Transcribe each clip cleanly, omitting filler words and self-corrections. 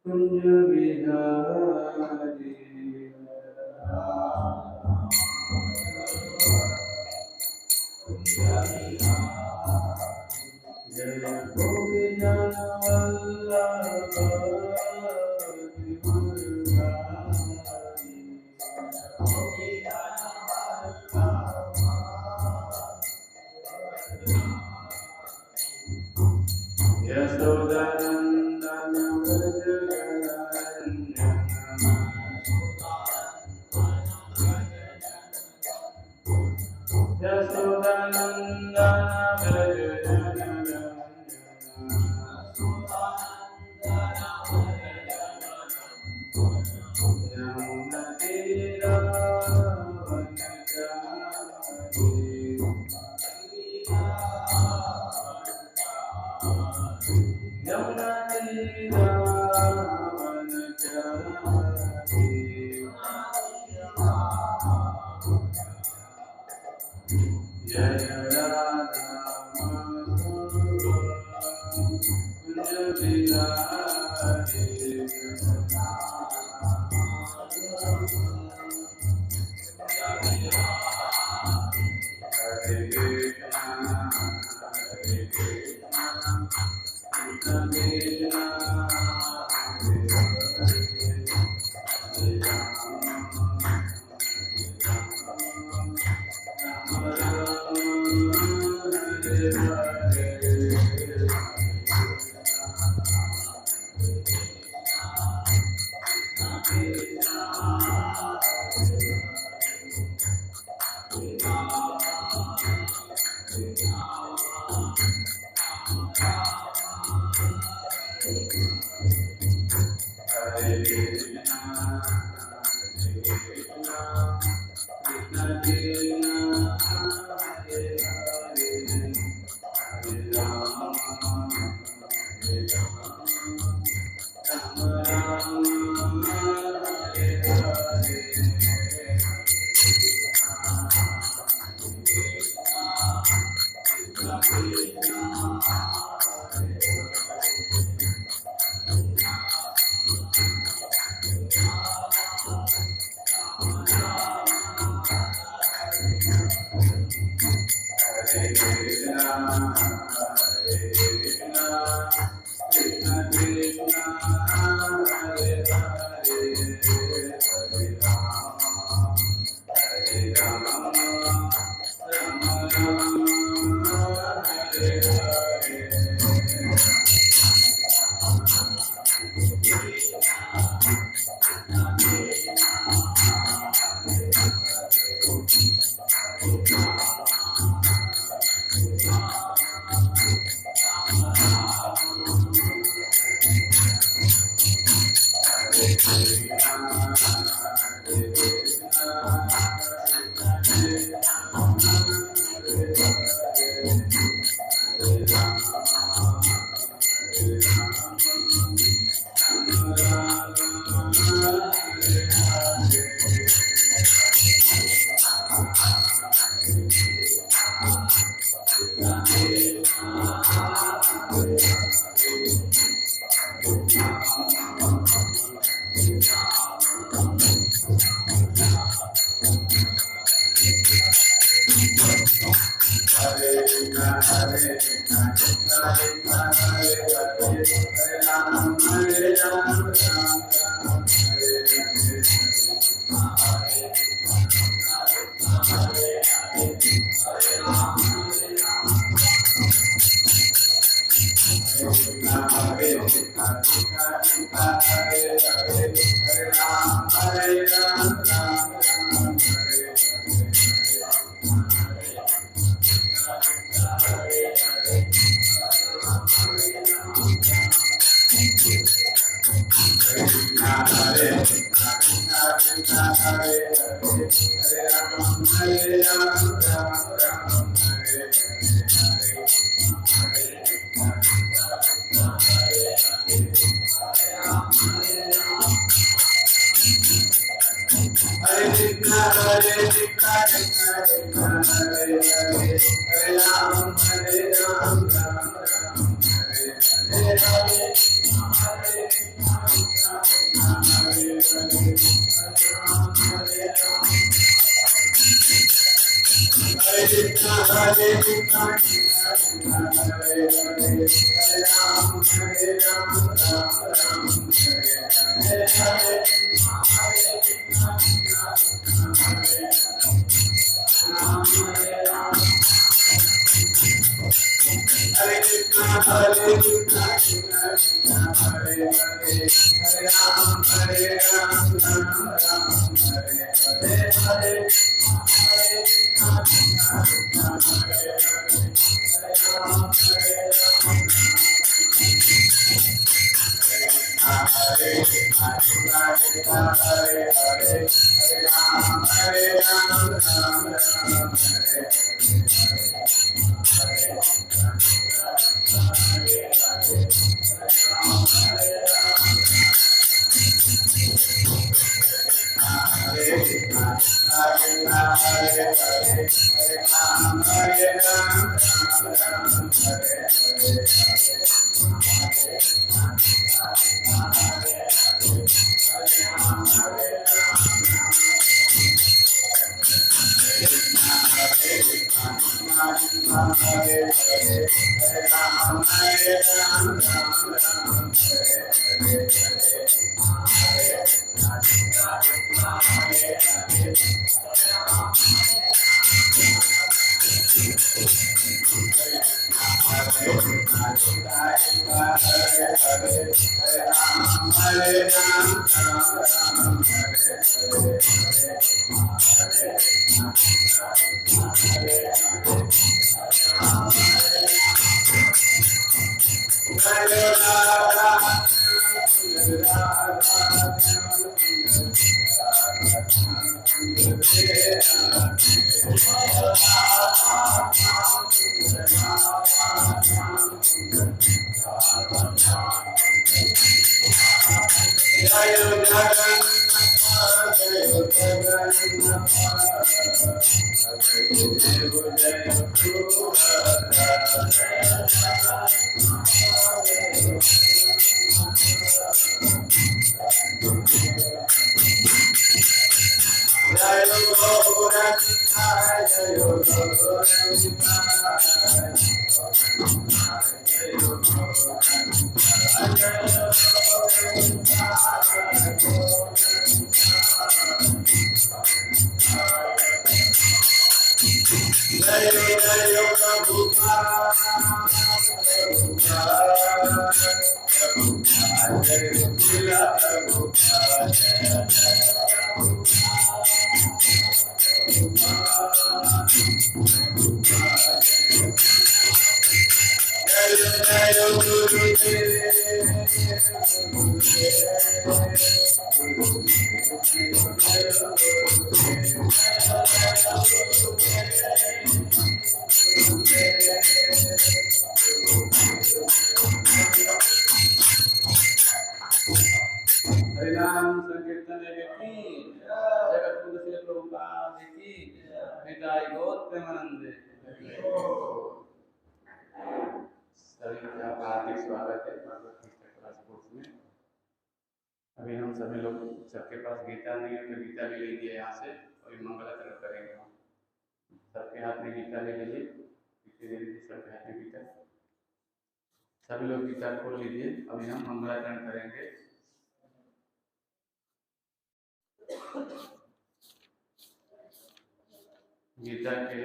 कुंज बिहारी जय गोविंद वल्लभ यशोदानंदन व्रज यशोदानंदन व्रज जय राधा कुंज बिहारी हरे कृष्णा कृष्ण कृष्णा हरिनाम संकीर्तन की जगत गुरु श्री प्रभुपाद की निताई गौर प्रेमानंद सभी का हार्दिक स्वागत है भगवत गीता क्लास कोर्स में। अभी हम सभी लोग सबके पास गीता नहीं है तो गीता ले लीजिए यहाँ से और मंगलाचरण करेंगे। हम सबके हाथ में गीता ले लीजिए, पीछे दे दीजिए सबके हाथ में गीता। सभी लोग गीता खोल लीजिए, अभी हम मंगलाचरण करेंगे। गीता के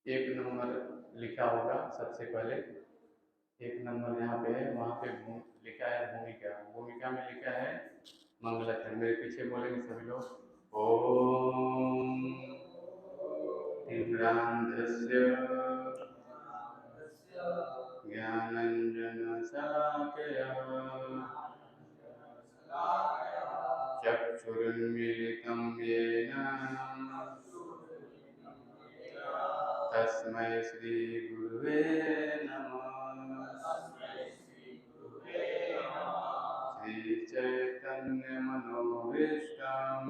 1 नंबर लिखा होगा सबसे पहले। 1 नंबर यहाँ पे है, वहाँ पे लिखा है भूमिका। भूमिका में लिखा है मंगलाचरण। मेरे पीछे बोलेंगे सभी लोग। ओम तीव्रांधस्य ज्ञानंजन शलाकया चक्षुरुन्मीलितं येन तस्मै श्री गुरुवे नमः। श्री चैतन्य मनोभीष्टं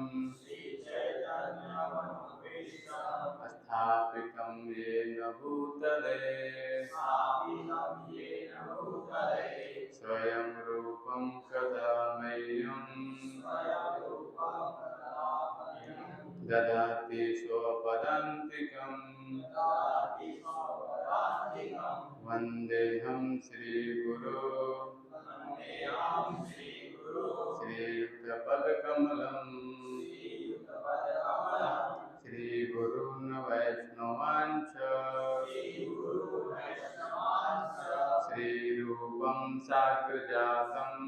स्थापितं येन भूतले स्वयं रूपं कदा मह्यं ददाति श्रीगुरु श्रीयुतपदकमलं श्रीगुरून् वैष्णवांश्च श्रीरूपं साग्रजातं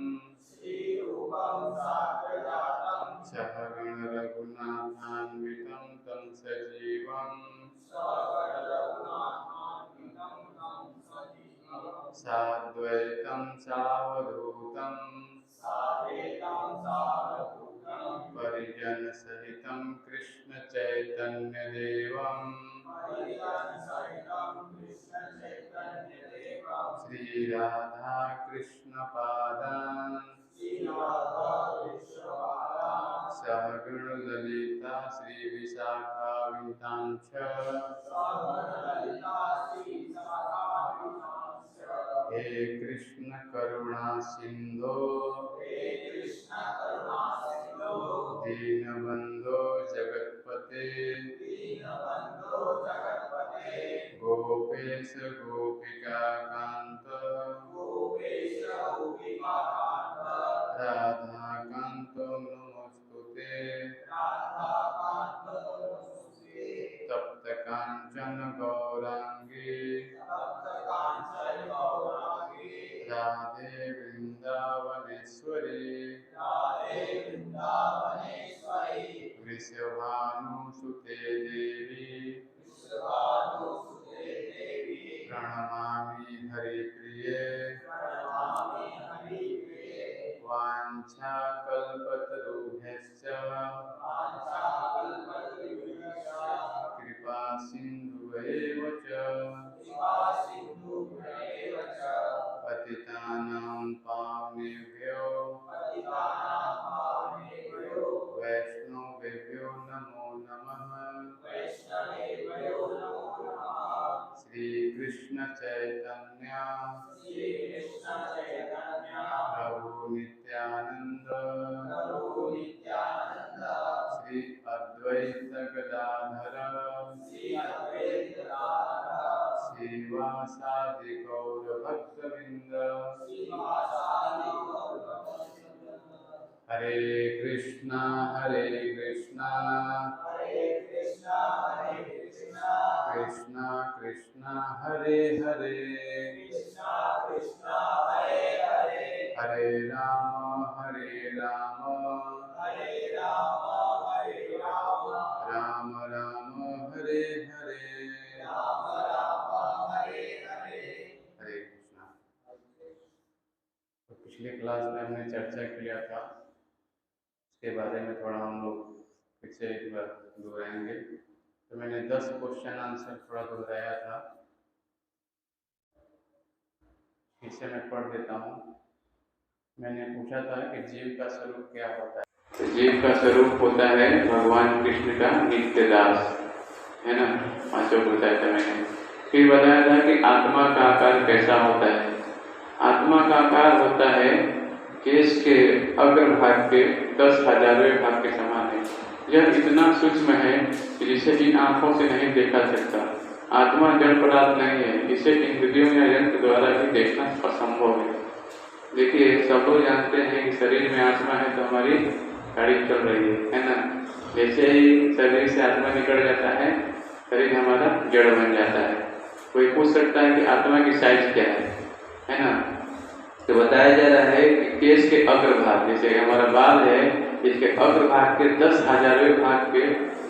सहगण रघुनाथान्वितं तं सजीवं साद्वैतं सावधूतं परिजनसहितं कृष्ण चैतन्यदेवं श्रीराधा कृष्णपादान् सहगण ललिता श्रीविशाखावितांश्च हे कृष्ण करुणा सिंधो दीनबंधो जगत्पते गोपेश गोपिका कांत राधा कांत नमोस्तुते तप्त कांचन गौरांगी राधे वृंदावनेश्वरी वृषभानुसुते देवी प्रणमामि हरिप्रिये वाञ्छाकल्पतरुभ्यश्च कृपा सिन्धुभ्येव च पतितानां पावनेभ्यो वैष्णवेभ्यो नमो नमः। श्रीकृष्ण चैतन्य प्रभु नित्यानंद श्री अद्वैत गदाधर श्रीवासादि गौर भक्तवृंद। हरे कृष्णा कृष्णा कृष्णा हरे हरे हरे राम राम राम हरे हरे। हरे कृष्णा। तो पिछले क्लास में हमने चर्चा किया था, उसके बारे में थोड़ा हम लोग फिर से एक बार दोहराएंगे। तो मैंने 10 क्वेश्चन आंसर थोड़ा दोहराया था, इसे मैं पढ़ देता हूँ। मैंने पूछा था कि जीव का स्वरूप क्या होता है। तो जीव का स्वरूप होता है भगवान कृष्ण का नित्य दास, है ना। 5 बताया था मैंने। फिर बताया था कि आत्मा का आकार कैसा होता है। आत्मा का आकार होता है केश के अग्रभाग के 10,000वें भाग के समान है। यह इतना सूक्ष्म है कि जिसे इन आंखों से नहीं देखा सकता। आत्मा जड़ पदार्थ नहीं है, इसे इंद्रियों या यंत्र द्वारा भी देखना असंभव है। देखिए, सब लोग जानते हैं कि शरीर में आत्मा है तो हमारी गाड़ी चल रही है ना। जैसे ही शरीर से आत्मा निकल जाता है, शरीर हमारा जड़ बन जाता है। कोई पूछ सकता है कि आत्मा की साइज क्या है ना। तो बताया जा रहा है कि केश के अग्रभाग, जैसे हमारा बाल है, इसके अग्रभाग के 10,000वें भाग के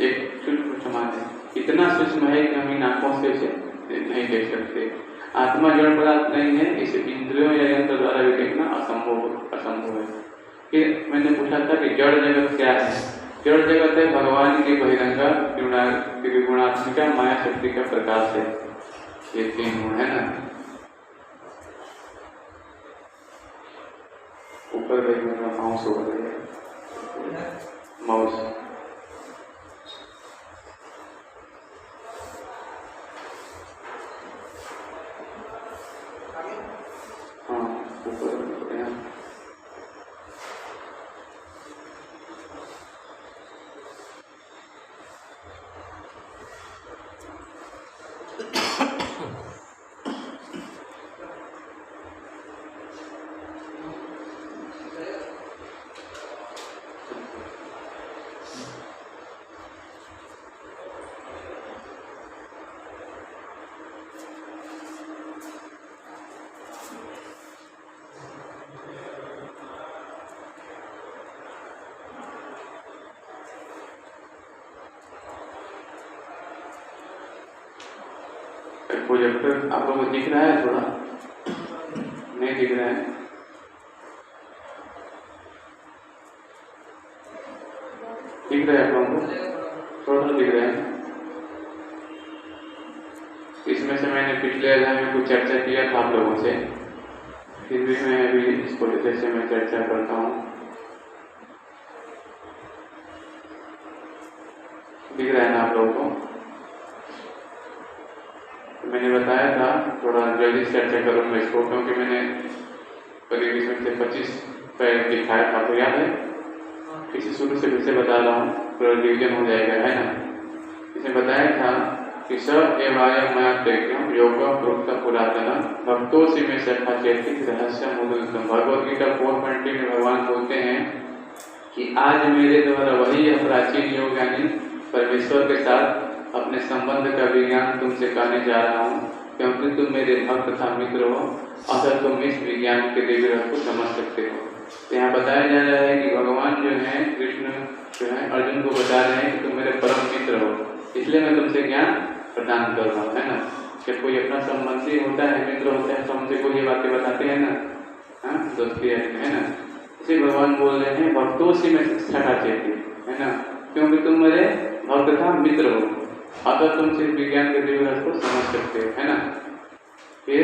एक सूक्ष्म समान है। इतना सूक्ष्म है कि हम इन आंखों से इसे नहीं देख सकते। आत्मा जड़ पदार्थ नहीं है, इसे इंद्रियों या यंत्र द्वारा भी देखना असंभव है। फिर मैंने पूछा था कि जड़ जगत क्या है। जड़ जगत है भगवान की बहिरंगा त्रिगुणात्मिका माया शक्ति का प्रकाश है। ये 3 गुण है ना। ऊपर मेरा माउस हो गया, माउस प्रोजेक्टर आप लोगों को दिख रहा है? थोड़ा नहीं दिख रहा है? दिख रहा है आप लोगों को? थोड़ा दिख रहा है। इसमें से मैंने पिछले अध्याय में कुछ चर्चा किया था आप लोगों से, फिर भी मैं अभी इसको जैसे मैं चर्चा करता हूँ। दिख रहा है ना आप लोगों को? तो मैंने बताया था थोड़ा जल्दी चर्चा करूँगा इसको, क्योंकि मैंने करीब इसमें से 25 पैर दिखाया था, तो याद है? इसे शुरू से फिर से बता रहा हूँ, पूरा रिविजन हो जाएगा, है ना? इसमें बताया था कि स एवायम मया त्यज्ञम योग प्रोक्त पुरातन भक्तों में सखा चैतिक रहस्य मुदुलतम। भगवद गीता 4.20 में भगवान बोलते हैं कि आज मेरे द्वारा वही प्राचीन योग यानी परमेश्वर के साथ अपने संबंध का विज्ञान तुमसे कहने जा रहा हूँ, क्योंकि तुम मेरे भक्त का मित्र हो, अगर तुम इस विज्ञान के दिव्य को समझ सकते हो। तो यहाँ बताया जा रहा है कि भगवान जो है, कृष्ण जो है, अर्जुन को बता रहे हैं कि तुम मेरे परम मित्र हो, इसलिए मैं तुमसे ज्ञान प्रदान कर रहा हूँ, है ना? जब कोई अपना संबंधी होता है, मित्र होता है, तो हमसे कोई ये बातें बताते हैं ना, हाँ, दोस्ती है ना? इसे भगवान बोल रहे हैं भक्तों से मैं सखा चैती, है ना? क्योंकि तुम मेरे भक्त का मित्र हो, अगर तुम सिर्फ विज्ञान के दिव्य रस को समझ सकते हो, है ना? फिर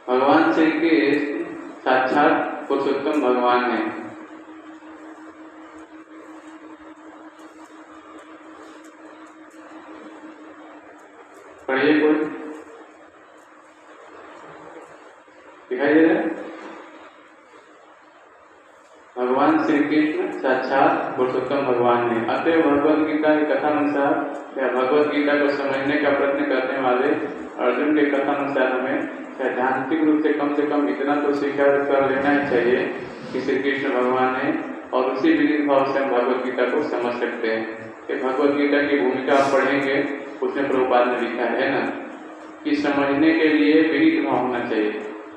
भगवान श्री कृष्ण साक्षात पुरुषोत्तम भगवान है। पढ़िए, कोई दिखाई दे रहा है? भगवान श्री कृष्ण साक्षात पुरुषोत्तम भगवान है। अतः भगवद गीता की कथानुसार या भगवद गीता को समझने का प्रयत्न करने वाले अर्जुन के कथानुसार हमें सैद्धांतिक रूप से कम इतना तो स्वीकार कर लेना ही चाहिए कि श्री कृष्ण भगवान है, और उसी विदित भाव से हम भगवद गीता को समझ सकते हैं। कि भगवद गीता की भूमिका आप पढ़ेंगे, उसमें प्रभुपाद ने लिखा है ना, कि समझने के लिए विदित भाव होना चाहिए।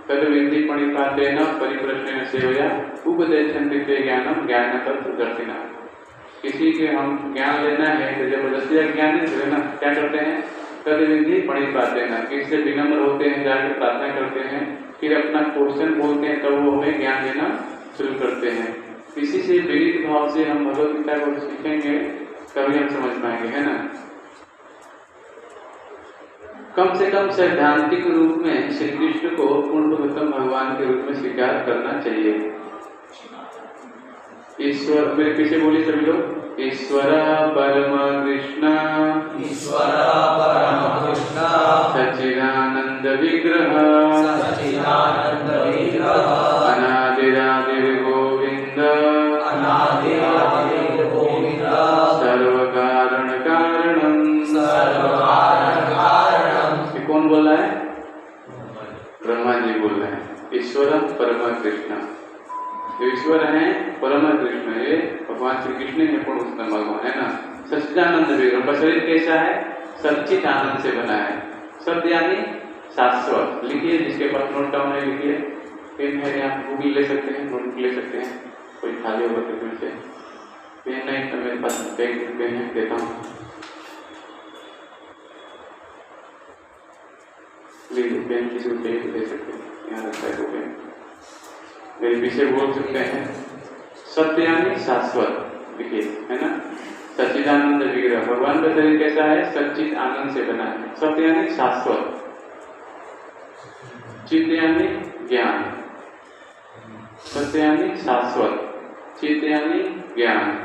तद विधि पणिपातेन परिप्रश्नेन सेवया उपदेशन्ति ते ज्ञानम ज्ञान तत्वदर्शिना। किसी के हम ज्ञान लेना है तो जबरदस्ती ज्ञान नहीं लेना, क्या करते हैं? तद विधि पणिपातेन, किससे विनम्र होते हैं, जाकर प्रार्थना करते हैं, फिर अपना क्वेश्चन बोलते हैं, तब वो हमें ज्ञान देना शुरू करते हैं। इसी से विदित भाव से हम भगवद गीता को सीखेंगे, तभी हम समझ पाएंगे, है ना? कम से कम सैद्धांतिक रूप में श्री कृष्ण को पूर्णोत्तम भगवान के रूप में स्वीकार करना चाहिए। ईश्वर, मेरे पीछे बोलिए सभी लोग, ईश्वर परम कृष्ण, ईश्वर परम कृष्ण, सच्चिदानंद विग्रह, सच्चिदानंद विग्रह, अनादिरादिर गोविंद, अनादिरादिर गोविंद, सर्व कारण कारणम, सर्व कारण कारणम। ये कौन बोल रहा है? ब्रह्मा जी बोल रहे हैं। ईश्वर परम कृष्ण, जो ईश्वर है परम कृष्ण, ये भगवान श्री कृष्ण है, पूर्णोत्तम भगवान, है ना? सच्चिदानंद विग्रह, का शरीर कैसा है? सच्चित आनंद से बना है। शब्द यानी शाश्वत। लिखिए, जिसके पास नोट डाउन है लिखिए, पेन है, आप गूगल ले सकते हैं, नोट ले सकते हैं, कोई खाली होगा तो फिर से। पेन नहीं तो मेरे पास पेन है, देता हूँ, लीजिए। पेन किसी को चाहिए तो दे सकते हैं, यहाँ रखता है वो पेन। मेरे पीछे बोल सकते हैं सत्य यानी शाश्वत, देखिए, है ना? सच्चिदानंद विग्रह, भगवान का शरीर कैसा है? सच्चित आनंद से बना है। सत्य यानी शाश्वत, चित्त यानी ज्ञान, सत्य यानी शाश्वत, चित्त यानी ज्ञान,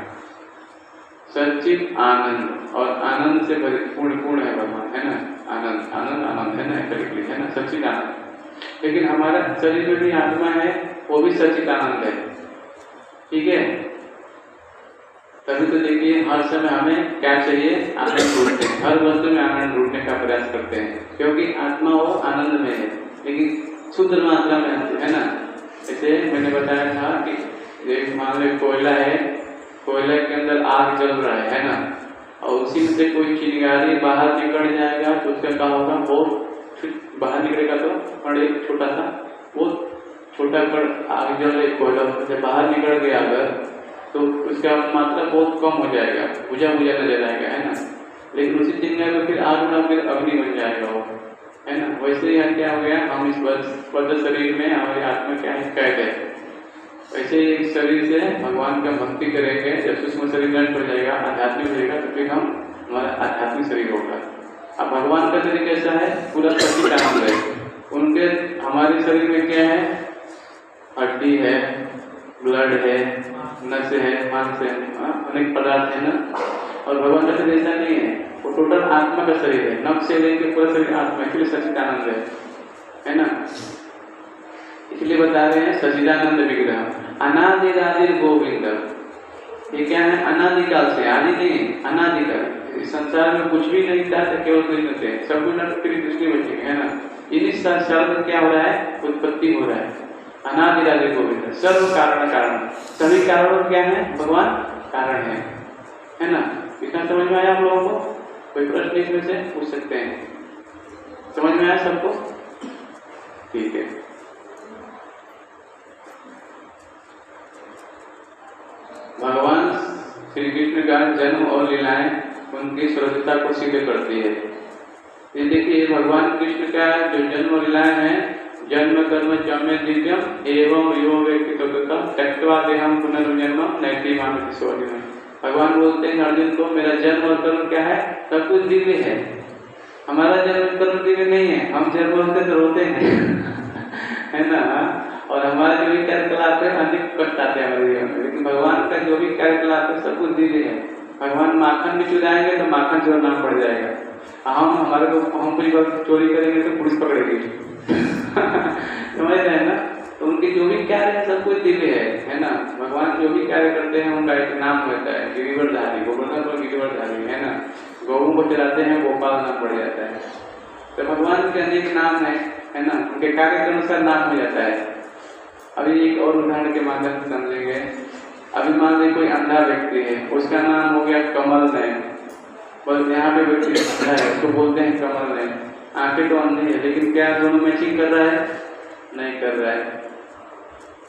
सच्चित आनंद, और आनंद से पूर्ण है भगवान, है ना? आनंद आनंद आनंद, है ना? है ना? सच्चित आनंद। लेकिन हमारा शरीर में भी आत्मा है, वो भी सच्चित आनंद है, ठीक है? तभी तो देखिए, हर समय हमें क्या चाहिए? आनंद ढूंढते हैं, हर वस्तु में आनंद ढूंढने का प्रयास करते हैं, क्योंकि आत्मा वो आनंद में है, लेकिन शुद्ध मात्रा में है ना? जैसे मैंने बताया था कि मान लो कोयला है, कोयले के अंदर आग जल रहा है ना? और उसी में से कोई चिंगारी बाहर निकल जाएगा तो उसका क्या होगा? वो बाहर निकलेगा तो और एक छोटा सा, वो छोटा कण आग जल रही कोयला से बाहर निकल गया अगर, तो उसका मात्रा बहुत कम हो जाएगा, बुझा नजर आएगा, है ना? लेकिन उसी दिन में तो फिर आग ना फिर अग्नि बन जाएगा वो, है ना। वैसे ही यहाँ क्या हो गया, हम इस बद्ध शरीर में हमारी आत्मा क्या है, कैद है। वैसे ही इस शरीर से भगवान का भक्ति करेंगे, जब सूक्ष्म शरीर नष्ट हो जाएगा, आध्यात्मिक हो जाएगा, तो फिर हम हमारा आध्यात्मिक शरीर होगा। अब भगवान का शरीर कैसा है, पूरा सच्चिदानंद है। उनके हमारे शरीर में क्या है, हड्डी है, ब्लड है, नस है, मांस है, अनेक पदार्थ है ना। और भगवान का शरीर ऐसा नहीं है, वो टोटल आत्मा का शरीर है, नख से लेकर पूरा शरीर आत्मा, इसलिए सच्चिदानंद है ना। इसलिए बता रहे हैं सच्चिदानंद विग्रह, अनादिरादि गोविंद। ये क्या है, अनादिकाल से, आदि नहीं, अनादिकाल। इस संसार में कुछ भी नहीं था तो केवल कृष्ण थे, सब कुछ नष्ट तेरी दृष्टि बची है ना। इन्हीं संसार में क्या हो रहा है, उत्पत्ति हो रहा है। अनादिरादि गोविंद, सर्व कारण कारण, सभी कारणों क्या है, भगवान कारण है ना। इतना समझ में आया आप लोगों को? कोई प्रश्न इसमें से पूछ सकते हैं? समझ में आया सबको? ठीक है। भगवान श्री कृष्ण का जन्म और लीलाएं उनकी स्वतंत्रता को सिद्ध करती है। ये देखिए, भगवान कृष्ण का जो जन्म और लीलाएं हैं, जन्म कर्म जन्मे दिव्यम एवं यो व्यक्तित्व त्यक्त्वा देहम पुनर्जन्म नैति मानति स्वधिम। भगवान बोलते हैं अर्जुन को, मेरा जन्म और कर्म क्या है, सब कुछ दिव्य है। हमारा जन्म कर्म दिव्य नहीं है, हम जन्म होते तो रोते हैं है ना। और हमारे जो भी कार्यकलाप है अनेक कष्ट आते हैं हमारे जीवन में, लेकिन भगवान का जो भी कार्यकलाप है सब कुछ दिव्य है। भगवान माखन भी चुराएंगे तो माखन चोरना पड़ जाएगा। हम हमारे को हम कोई बात चोरी करेंगे तो पुलिस पकड़ेगी समझ रहे हैं ना। तो उनके जो भी कार्य है सब कुछ दिव्य है ना। भगवान जो भी कार्य करते हैं उनका एक नाम होता है, गिरिवरधारी, गोवर्धन पर गिरिवरधारी, है ना। गौओं को चलाते हैं, गोपाल नाम पड़ जाता है। तो भगवान के अनेक नाम है ना, उनके कार्य के अनुसार नाम हो जाता है। अभी एक और उदाहरण के माध्यम से समझेंगे। अभी मान लीजिए कोई अंधा व्यक्ति है, उसका नाम हो गया कमल नयन। बस यहाँ पे व्यक्ति अंधा है, उसको बोलते हैं कमल नयन। आंखें तो अंधे है, लेकिन क्या दोनों मैचिंग कर रहा है? नहीं कर रहा है।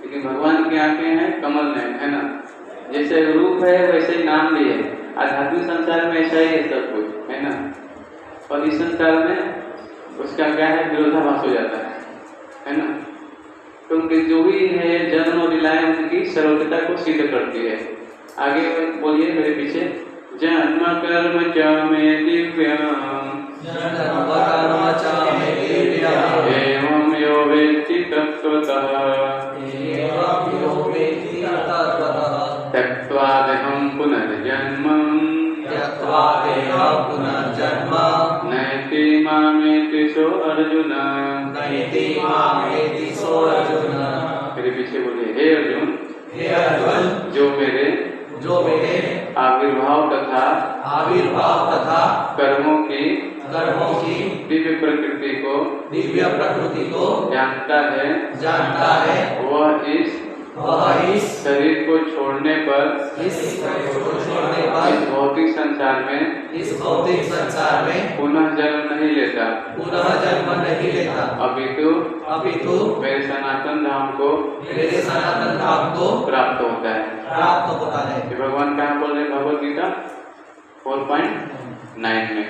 लेकिन भगवान की आंखें हैं कमल नयन, है ना। जैसे रूप है वैसे ही नाम भी है। आध्यात्मिक संसार में ऐसा ही है सब कुछ, है ना। और इस संसार में उसका क्या है, विरोधाभास हो जाता है ना। तो उनके जो भी है जन्म और लीलाएं उनकी सर्वोच्चता को सिद्ध करती है। आगे बोलिए मेरे पीछे, जन्म कर्म च मे दिव्यम एवं यो वेत्ति तत्त्वतः त्यक्त्वा देहं पुनर्जन्म नैति मामेति सो अर्जुन। मेरे पीछे बोलिए, हे अर्जुन, जो मेरे आविर्भाव तथा कर्मों की दिव्य प्रकृति को जानता है, वह इस शरीर को छोड़ने पर इस भौतिक संसार में पुनः जन्म नहीं लेता, अपितु मेरे सनातन धाम को प्राप्त होता है। ये भगवान कहाँ बोल रहे हैं, भगवद गीता 4.9 में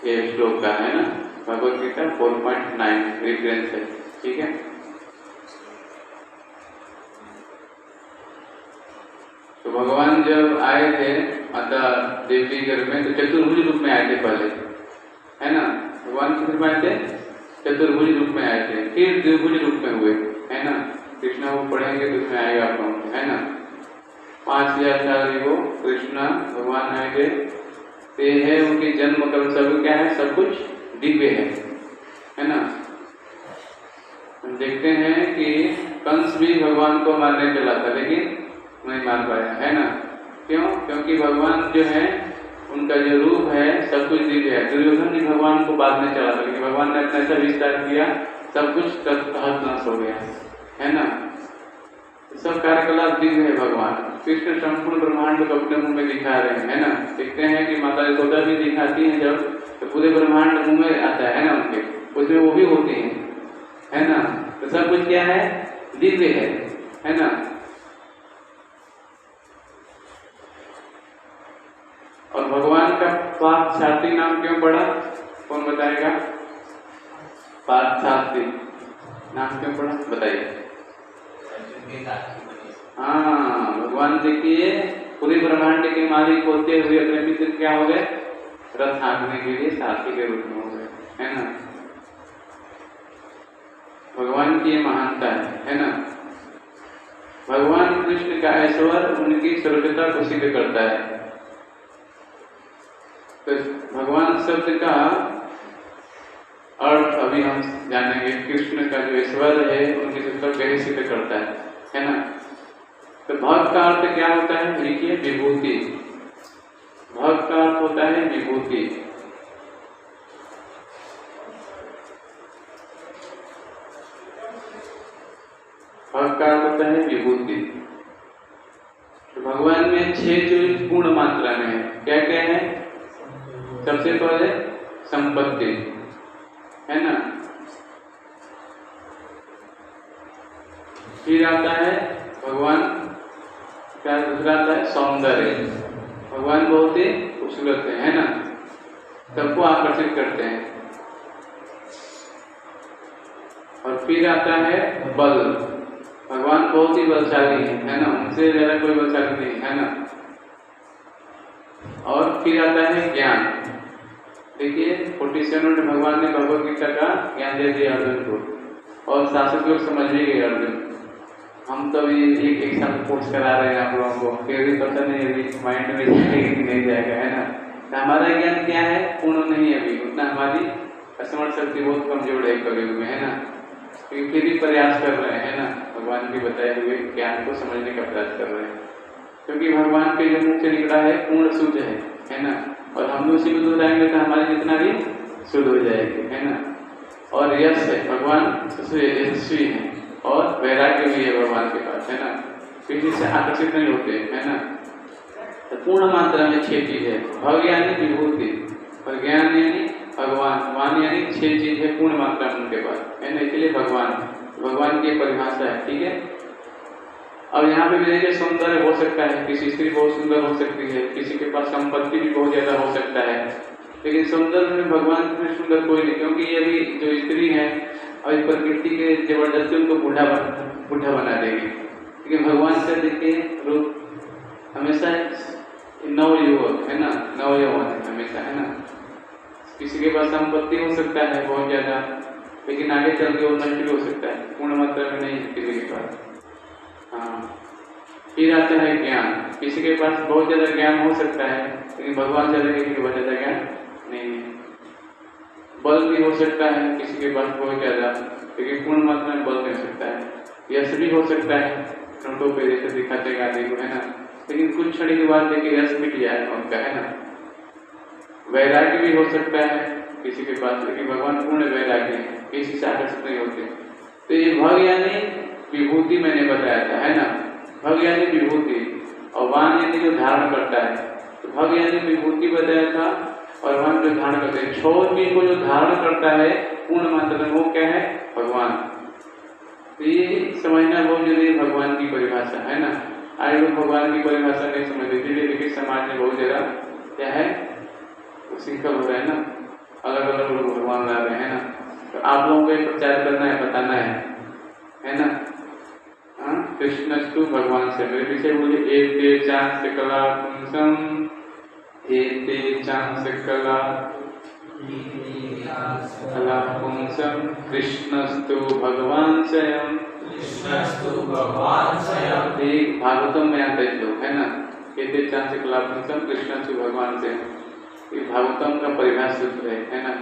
ये श्लोक का है ना। भगवद गीता 4.9 रेफरेंस है, ठीक है। तो भगवान जब आए थे माता देवी गर्भ में, तो चतुर्भुज रूप में आए थे पहले, है ना। भगवान किस रूप में आए थे, चतुर्भुज रूप में आए थे, फिर द्विभुज रूप में हुए, है ना। कृष्णा को पढ़ेंगे तो उसमें आएगा आप लोगों को, है ना। 5000 साल वो कृष्णा भगवान आए थे। ते है उनके जन्म कर्म सब क्या है, सब कुछ दिव्य है ना। हम देखते हैं कि कंस भी भगवान को मारने चला था, लेकिन नहीं मार पाया, है ना। क्यों? क्योंकि भगवान जो है उनका जो रूप है सब कुछ दिव्य है। दुर्योधन भी भगवान को बाद में चला था, लेकिन भगवान ने ऐसा विस्तार किया, सब कुछ तहत नष्ट हो गया, है ना। सब कार्यकलाप दिव्य है भगवान। कृष्ण संपूर्ण ब्रह्मांड को अपने मुंह में दिखा रहे हैं, है ना। देखते हैं कि माता यशोदा भी दिखाती है जब, तो पूरे ब्रह्मांड मुंह में आता है ना उनके, उसमें वो भी होती है ना। तो सब कुछ क्या है, दिव्य है ना। और भगवान का पाक पार्थसारथी नाम क्यों पड़ा? कौन बताएगा? पार्थसारथी नाम क्यों पड़ा बताइए। हाँ, भगवान देखिए पूरे ब्रह्मांड के मालिक होते हुए अपने मित्र क्या हो गए? रथ हाँकने के लिए साथी के रूप में हो गए, है ना। भगवान की ये महानता है ना। भगवान कृष्ण का ऐश्वर्य उनकी सर्वोच्चता को सिद्ध करता है। तो भगवान शब्द का अर्थ अभी हम जानेंगे। कृष्ण का जो ऐश्वर्य है उनकी सर्वोच्चता कैसे सिद्ध करता है ना। तो भक्त का अर्थ क्या होता है? देखिए विभूति। भक्त का अर्थ होता है विभूति। भक्त का अर्थ होता है विभूति। तो भगवान में 6 चीज पूर्ण मात्रा में है। क्या क्या है? सबसे पहले संपत्ति, है ना। फिर आता है भगवान का दूसरा आता है सौंदर्य। भगवान बहुत ही खूबसूरत है ना, सबको आकर्षित करते हैं। और फिर आता है बल। भगवान बहुत ही बलशाली है ना, उनसे ज्यादा कोई बलशाली नहीं, है ना। और फिर आता है ज्ञान। देखिए 47 में भगवान ने भगवद गीता का ज्ञान दे दिया अर्जुन को, और शासक लोग समझ भी गए अर्जुन। हम तो अभी एक एग्जाम कोर्स करा रहे हैं आप लोगों को, फिर भी पता नहीं अभी माइंड में जाएगा कि नहीं जाएगा, है ना। तो हमारा ज्ञान क्या है? पूर्ण नहीं है अभी, उतना हमारी स्मरण शक्ति बहुत कमजोर है कलयुग में, है ना। क्योंकि फिर भी प्रयास कर रहे हैं ना, भगवान के बताए हुए ज्ञान को समझने का प्रयास कर रहे हैं। क्योंकि भगवान के जो मुख से निकला है पूर्ण शुद्ध है ना। और हम उसी को दूर आएंगे तो हमारी जितना भी शुद्ध हो जाएगी, है ना। और यश है, भगवान सबसे यशस्वी है, और वैराग्य भी है भगवान के पास, है ना। किसी से आकर्षित नहीं होते, है ना। तो पूर्ण मात्रा में 6 चीज है। भग यानी विभूति, और ज्ञान यानी भगवान, वान यानी 6 चीज है पूर्ण मात्रा में उनके पास, है ना। इसलिए भगवान की परिभाषा है, ठीक है। अब यहाँ पे भी देखिए सौंदर्य हो सकता है, किसी स्त्री बहुत सुंदर हो सकती है, किसी के पास संपत्ति भी बहुत ज्यादा हो सकता है, लेकिन सौंदर्य में भगवान में सुंदर कोई नहीं। क्योंकि ये भी जो स्त्री है और प्रकृति के जबरदस्ती उनको बूढ़ा बना देगी। लेकिन भगवान से देखिए रूप हमेशा नवयुवक, है ना, नवयौवन है हमेशा, है ना। किसी के पास संपत्ति हो सकता है बहुत ज्यादा, लेकिन आगे चल के वो नष्ट हो सकता है, पूर्ण मात्रा में नहीं है किसी के पास। हाँ, फिर आता है ज्ञान। किसी के पास बहुत ज्यादा ज्ञान हो सकता है, लेकिन भगवान से किसी के पास ज्यादा ज्ञान नहीं है। बल भी हो सकता है किसी के पास बहुत ज्यादा, लेकिन पूर्ण मात्रा में बल नहीं हो सकता है। यश भी हो सकता है, नोटों पे जैसे दिखाते गांधी को, है ना, लेकिन कुछ क्षण के बाद देखिए यश मिट जाए उनका, है ना। वैराग्य भी हो सकता है किसी के पास, लेकिन भगवान पूर्ण वैराग्य है, किसी से आकर्षित नहीं होते। तो ये भग यानी विभूति मैंने बताया था, है ना। भग यानी विभूति, और वान यानी जो धारण करता है। तो भग यानी विभूति बताया था, और वान जो धारण करते हैं। 6 चीज को जो धारण करता है पूर्ण मात्रा में, वो क्या है? भगवान। तो ये समझना बहुत जरूरी है भगवान की परिभाषा, है ना। आज लोग भगवान की परिभाषा नहीं समझते, इसलिए देखिए समाज में बहुत ज्यादा क्या है सिंकल हो रहा है ना, अलग अलग लोग भगवान ला रहे हैं ना। तो आप लोगों को प्रचार करना है, बताना है ना। कृष्णस्तु भगवान से मेरे पीछे बोले एते चांस कला पुंसम, एते चांस कला पुंसम, कृष्णस्तु भगवान स्वयं, कृष्णस्तु भगवान स्वयं। एक भागवतम में आता है श्लोक, है ना। एते चांस कला पुंसम, कृष्णस्तु भगवान स्वयं, ये भागवतम का परिभाषा सूत्र है ना।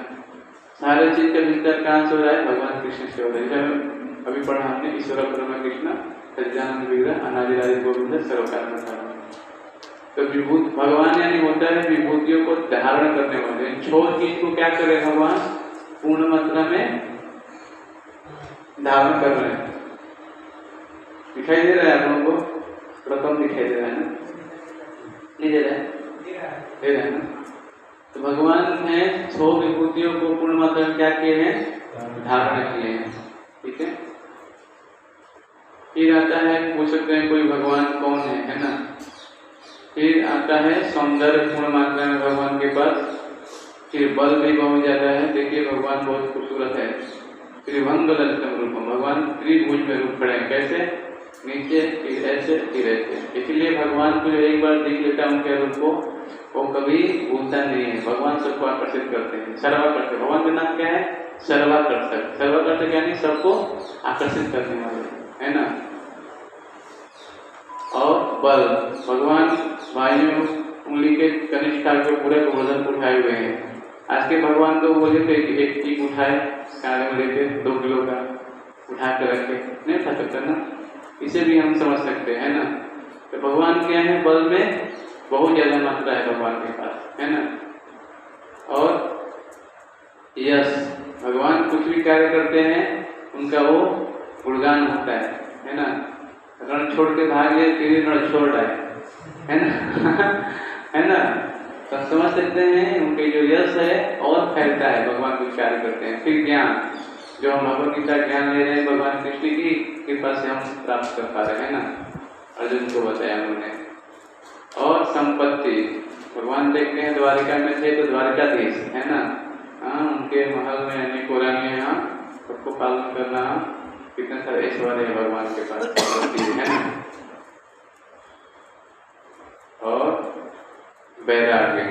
सारे चीज का विस्तार कहाँ से हो रहा है? भगवान कृष्ण से हो रहा है। अभी पढ़ा हमने ईश्वर ब्रह्म कृष्ण सच्चिदानंद विग्रह अनादिरादि गोविंद सर्वकारण कारण। तो विभूत भगवान यानी होता है विभूतियों को धारण करने वाले। 6 चीज को क्या करे भगवान? पूर्ण मात्रा में धारण कर रहे हैं। दिखाई दे रहा है आप लोगों को? प्रथम दिखाई दे रहा है ना? नहीं दे रहा है? दे रहा है ना। तो भगवान ने 6 विभूतियों को पूर्ण मात्रा में क्या किए हैं? धारण किए हैं, ठीक है। फिर आता है, पूछ सकते हैं कोई भगवान कौन है ना। फिर आता है सौंदर्य, पूर्ण मात्रा में भगवान के पास फिर बल भी बहुत ज्यादा है। देखिए भगवान बहुत खूबसूरत है। त्रिभंग ललितम रूपम, भगवान त्रिभुज में रूप खड़े हैं। कैसे? नीचे फिर ऐसे फिर ऐसे। इसलिए भगवान को जो एक बार देख लेता है उनके रूप को, वो कभी भूलता नहीं है। भगवान सबको आकर्षित करते हैं। सर्वाकर्षक, भगवान का नाम क्या है? सर्वाकर्षक। सर्वाकर्षक यानी सबको आकर्षित करने वाले, है ना। और बल, भगवान वायु उंगली के कनिष्ठा के पूरे गोवर्धन को उठाए हुए हैं। आज के भगवान तो बोले थे कि एक चीज उठाए, कांधे में लेके 2 किलो का उठा कर रखे, नहीं उठा सकता ना। इसे भी हम समझ सकते हैं ना। तो भगवान क्या है? बल में बहुत ज्यादा मात्रा है भगवान के पास, है ना। और यश, भगवान कुछ भी कार्य करते हैं उनका वो गुणगान होता है ना। रण छोड़ के भाग गए फिर रण छोड़ आए, है ना है ना। तो समझ सकते हैं उनके जो यश है और फैलता है, भगवान कुछ कार्य करते हैं। फिर ज्ञान, जो हम भगवत गीता ज्ञान ले रहे हैं भगवान कृष्ण की कृपा से हम प्राप्त कर पा रहे हैं ना, अर्जुन को बताया उन्होंने। और संपत्ति, भगवान देखते हैं द्वारिका में थे तो द्वारिकाधीश, है ना। उनके महल में अनेकों रानियां, सबको पालन करना, कितने सारे ऐश्वर्य है भगवान के पास, संपत्ति है ना। और वैराग्य,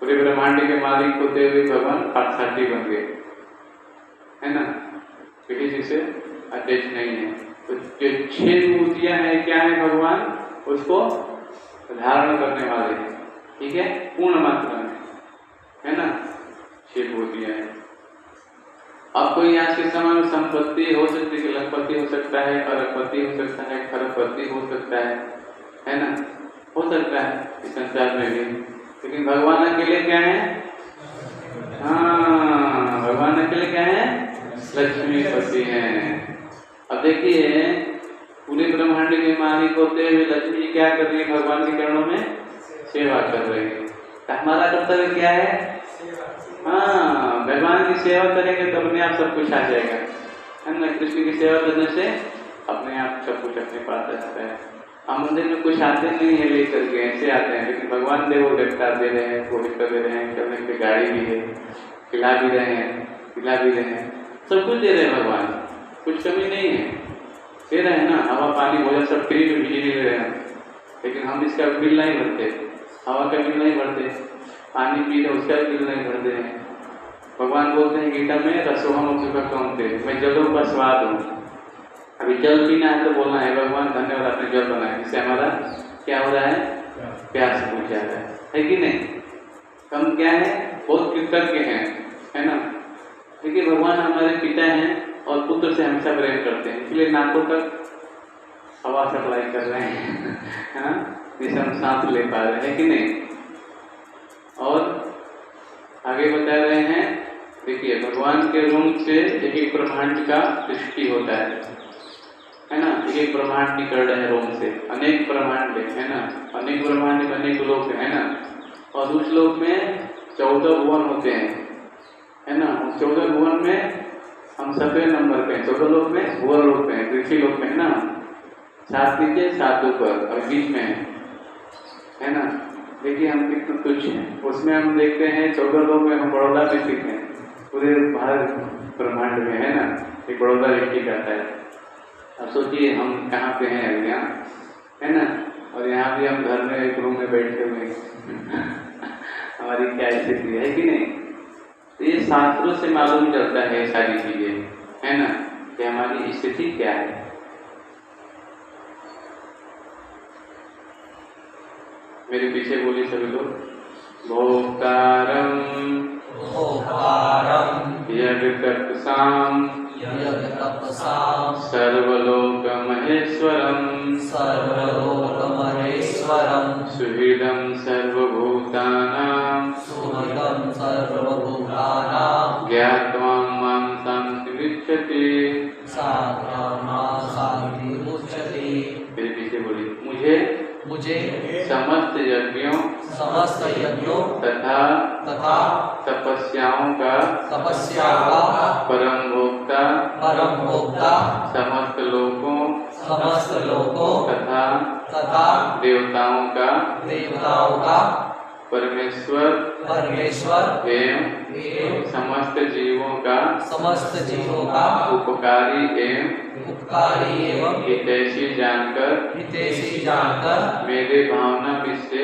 पूरे ब्रह्मांड के मालिक होते हुए भगवान पार्थसारथी बन गए, है ना। किसी से अटैच नहीं है। तो जो 6 मूर्तियां हैं क्या है? भगवान उसको धारण करने वाले हैं, ठीक है, पूर्ण मात्रा में, है ना। 6 मूर्तियां हैं। अब कोई आज के समय में संपत्ति हो सकती है, लखपति हो सकता है, अरबपति हो सकता है, खरबपति हो सकता है ना, हो सकता है इस संसार में भी। लेकिन भगवान अकेले क्या है? हाँ, भगवान अकेले क्या है? लक्ष्मीपति हैं। अब देखिए पूरे ब्रह्मांड के मालिक होते हुए लक्ष्मी जी क्या कर रही है? भगवान के चरणों में सेवा कर रही है। तो हमारा कर्तव्य क्या है? हाँ, भगवान की सेवा करेंगे तो अपने आप सब कुछ आ जाएगा, है ना। कृष्ण की सेवा करने से अपने आप सब कुछ अपने पास आ जाता है। हम मंदिर में कुछ आते नहीं है लेकर के, ऐसे आते हैं, लेकिन भगवान देवो देवता दे रहे हैं, पवित्र दे रहे हैं, चलने की गाड़ी भी है, खिला भी रहे हैं, पिला भी रहे हैं, सब कुछ दे रहे हैं भगवान, कुछ कमी नहीं है, दे रहे हैं ना। हवा पानी भोजन सब फ्री में, बिजली दे रहे हैं, लेकिन हम इसका बिल नहीं भरते, हवा का बिल नहीं भरते, पानी पी रहे उसका बिल नहीं भरते हैं। भगवान बोलते हैं गीता में रसोहम सुख कौनते, मैं जलों का स्वाद हूँ। अभी जल पीना है तो बोलना है भगवान धन्यवाद आपने जल बनाया, जिससे हमारा क्या हो रहा है? प्यास बुझ जा रहा है कि नहीं। हम क्या है? बहुत कृतज्ञ हैं, है ना। देखिए भगवान हमारे पिता हैं और पुत्र से हमेशा प्रेम करते हैं, इसलिए नाकों तक हवा सप्लाई कर रहे हैं, है ना, जिससे हम सांस ले पा रहे हैं कि नहीं। और आगे बता रहे हैं, देखिए भगवान के रूप से एक ब्रह्मांड का सृष्टि होता है ना। एक ब्रह्मांड निकल रहे हैं रोम से, अनेक ब्रह्मांड है ना, अनेक ब्रह्मांड में अनेक लोक है ना। और उस लोक में 14 भुवन होते हैं, है ना। उस 14 भुवन में हम 7वें नंबर पे, 14 लोक में भुवन लोक में, पृथ्वी लोक में, है ना। 7 नीचे 7 ऊपर और बीच में है ना। देखिए हम कितना तुच्छ हैं, उसमें हम देखते हैं 14 लोक में हम बड़ौदा डिस्ट्रिक्ट हैं, पूरे भारत ब्रह्मांड में, है ना। एक बड़ौदा डिस्ट्रिक्ट आता है। अब सोचिए हम कहाँ पे हैं अभी, यहाँ, है ना। और यहाँ भी हम घर में एक रूम में बैठे हुए हैं हमारी क्या स्थिति है कि नहीं। तो ये शास्त्रों से मालूम चलता है सारी चीजें, है ना, कि हमारी स्थिति क्या है। मेरे पीछे बोलिए सभी लोग, भोक्तारम यज्ञतपसाम सर्वलोक महेश्वरम सुहृदं सर्वभूतानां ज्ञात्वा मां संविच्यते। मेरे पीछे बोलिए, मुझे समस्त यज्ञों तथा तपस्याओं का परम भोक्ता समस्त लोकों तथा देवताओं का परमेश्वर एवं समस्त जीवों का उपकारी एवं हितैषी जानकर मेरे भावना में से